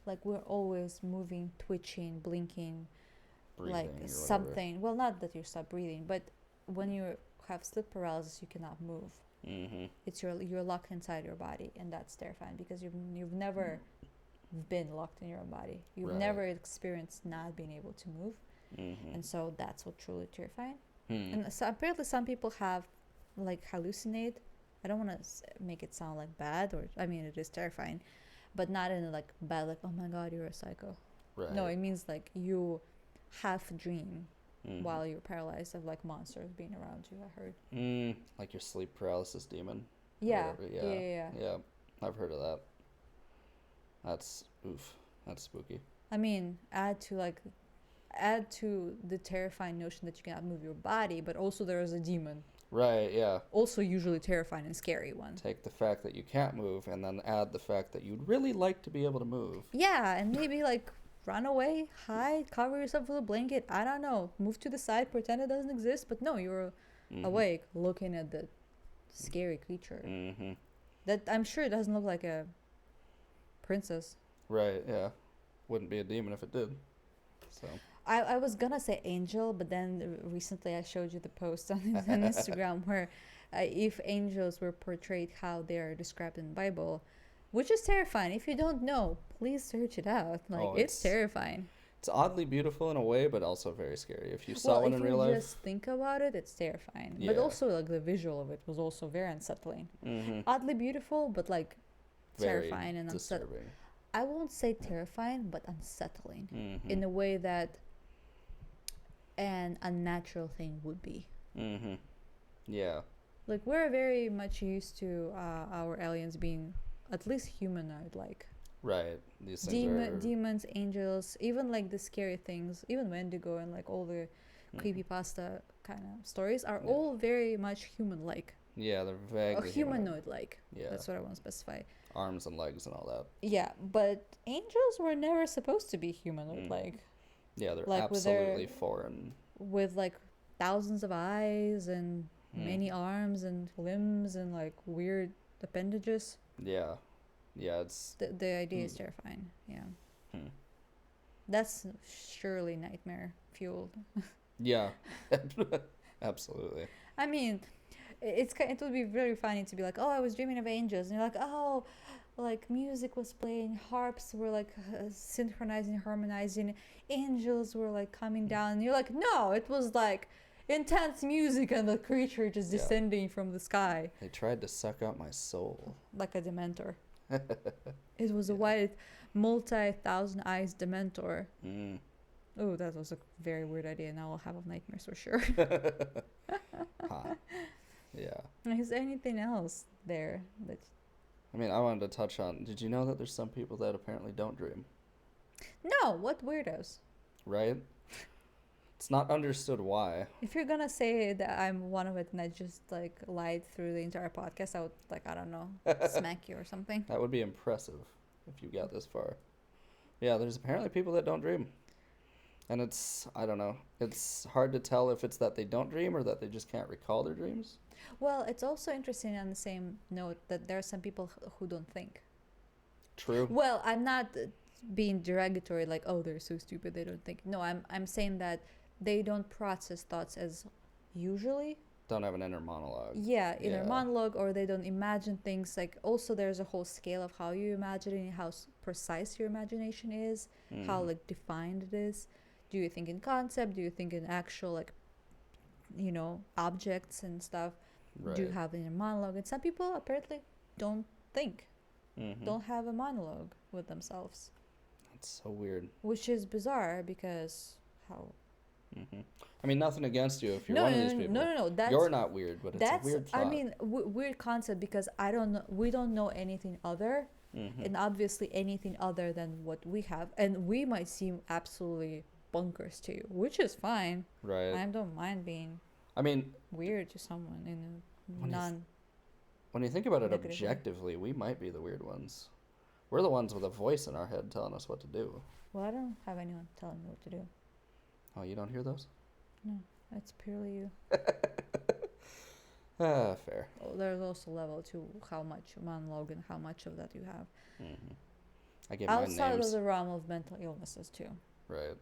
Like, we're always moving, twitching, blinking, Breathing like or something. Well, not that you stop breathing, but when you have sleep paralysis, you cannot move. It's you're locked inside your body, and that's terrifying because you've never been locked in your own body. You've never experienced not being able to move, and so that's what truly terrifying. And so apparently some people have like hallucinate. I don't want to make it sound like bad, or I mean it is terrifying, but not in a like bad like, oh my god, you're a psycho. Right. No, it means like you half dream while you're paralyzed of like monsters being around you. I heard. Like your sleep paralysis demon. Yeah. Yeah. I've heard of that. That's spooky. I mean, add to the terrifying notion that you cannot move your body, but also there is a demon. Right, yeah. Also usually terrifying and scary one. Take the fact that you can't move and then add the fact that you'd really like to be able to move. Yeah, and maybe like run away, hide, cover yourself with a blanket. I don't know. Move to the side, pretend it doesn't exist, but no, you're awake looking at the scary creature. That I'm sure it doesn't look like a princess. Right, yeah. Wouldn't be a demon if it did. So I was gonna say angel, but then recently I showed you the post on Instagram where if angels were portrayed how they are described in the Bible, which is terrifying. If you don't know, please search it out. Like, it's terrifying. It's oddly beautiful in a way, but also very scary. If you saw one in real life. If you just think about it, it's terrifying. Yeah. But also, like, the visual of it was also very unsettling. Oddly beautiful, but, like, very terrifying and unsettling. I won't say terrifying, but unsettling in a way that an unnatural thing would be. Yeah. Like, we're very much used to our aliens being at least humanoid-like. Right. These things demons, angels, even like the scary things, even Wendigo and like all the creepypasta kind of stories are all very much human-like. Yeah, they're vaguely or humanoid-like. Yeah. That's what I want to specify. Arms and legs and all that. Yeah, but angels were never supposed to be humanoid-like. Yeah, they're like absolutely foreign. With like thousands of eyes and many arms and limbs and like weird appendages. Yeah. Yeah, it's... The idea is terrifying, yeah. That's surely nightmare fueled. Yeah, absolutely. I mean, it would be very funny to be like, oh, I was dreaming of angels. And you're like, oh, like music was playing, harps were like synchronizing, harmonizing, angels were like coming down. And you're like, no, it was like intense music and the creature just descending from the sky. They tried to suck out my soul. Like a Dementor. It was a white, multi-thousand eyes Dementor. Oh, that was a very weird idea. Now I'll have nightmares for sure. Yeah. Is there anything else there that... I mean, I wanted to touch on... Did you know that there's some people that apparently don't dream? No, what weirdos? Right? It's not understood why. If you're gonna say that I'm one of it and I just like lied through the entire podcast, I would like, I don't know, smack you or something. That would be impressive if you got this far. Yeah, there's apparently people that don't dream. And I don't know, it's hard to tell if it's that they don't dream or that they just can't recall their dreams. Well, it's also interesting on the same note that there are some people who don't think. True. Well, I'm not being derogatory, like, oh, they're so stupid, they don't think. No, I'm saying that they don't process thoughts as usually. Don't have an inner monologue. Yeah, inner monologue, or they don't imagine things. Like, also there's a whole scale of how you imagine it, how precise your imagination is, how like defined it is. Do you think in concept? Do you think in actual, like, you know, objects and stuff? Right. Do you have an inner monologue? And some people apparently don't think, don't have a monologue with themselves. That's so weird. Which is bizarre because how? I mean, nothing against you if you're one of these people. No. That's, you're not weird, but it's a weird thought. I mean, weird concept because I don't know. We don't know anything other, and obviously anything other than what we have, and we might seem absolutely bonkers to you, which is fine. Right. I don't mind being. I mean, weird to someone in a non. When you think about it objectively, we might be the weird ones. We're the ones with a voice in our head telling us what to do. Well, I don't have anyone telling me what to do. Oh, you don't hear those? No, it's purely you. Fair. Oh, there's also level to how much monologue and how much of that you have. I give outside names. of the realm of mental illnesses too. Right.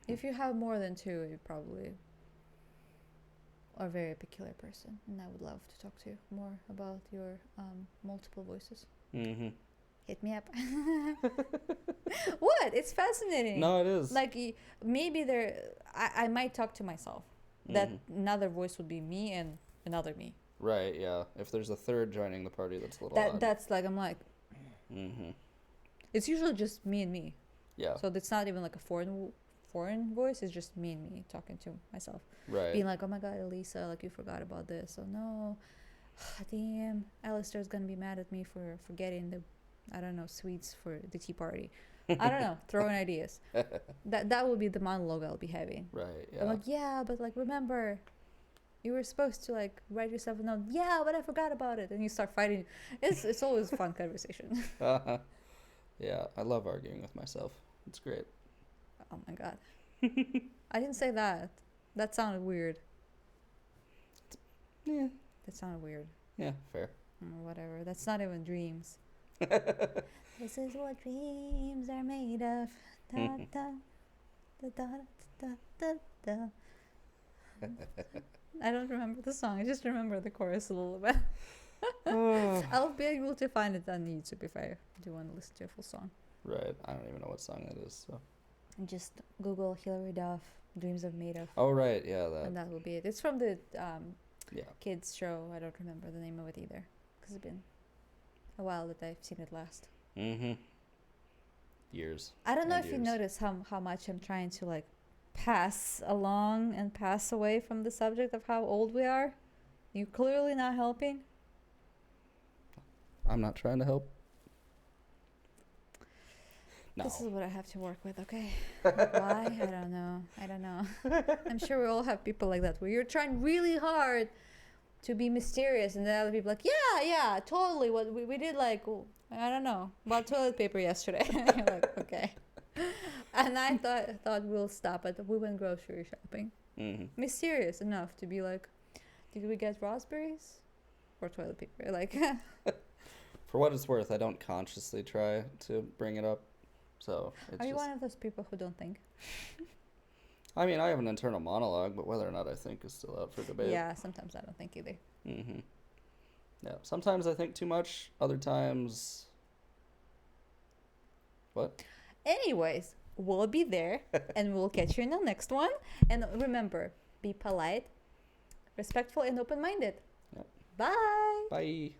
If you have more than two, you probably are a very peculiar person, and I would love to talk to you more about your multiple voices. Hit me up. What? It's fascinating. No, it is. Like, maybe I might talk to myself. That another voice would be me and another me. Right, yeah. If there's a third joining the party, that's a little odd. That's like, I'm like... It's usually just me and me. Yeah. So it's not even like a foreign voice. It's just me and me talking to myself. Right. Being like, oh my god, Elisa, like, you forgot about this. Oh no. Damn. Aleister's gonna be mad at me for forgetting the, I don't know, sweets for the tea party. I don't know. Throwing ideas. That would be the monologue I'll be having. Right, yeah. I'm like, yeah, but like, remember, you were supposed to like write yourself a note. Yeah, but I forgot about it. And you start fighting. It's always a fun conversation. Yeah, I love arguing with myself. It's great. Oh my god. I didn't say that. That sounded weird. Yeah. That sounded weird. Yeah, fair. Or whatever. That's not even dreams. This is what dreams are made of. Da, da, da, da, da, da, da. I don't remember the song. I just remember the chorus a little bit. I'll be able to find it on YouTube if I do want to listen to a full song. Right. I don't even know what song that is. So. And just Google Hilary Duff, Dreams Are Made Of. Oh, right. Yeah, that. And that will be it. It's from the yeah. kids show. I don't remember the name of it either. Because it's been a while that I've seen it last. Years. I don't know if you notice how much I'm trying to like pass along and pass away from the subject of how old we are. You're clearly not helping. I'm not trying to help. No. This is what I have to work with, okay? Why? I don't know. I'm sure we all have people like that where you're trying really hard to be mysterious and then other people are like, yeah, totally. What we did, like, I don't know, bought toilet paper yesterday. You're like, okay. And I thought we'll stop at we went grocery shopping. Mysterious enough to be like, did we get raspberries or toilet paper? Like, for what it's worth, I don't consciously try to bring it up. So are you one of those people who don't think? I mean, I have an internal monologue, but whether or not I think is still out for debate. Yeah, sometimes I don't think either. Yeah, sometimes I think too much. Other times, what? Anyways, we'll be there, and we'll catch you in the next one. And remember, be polite, respectful, and open-minded. Yep. Bye. Bye.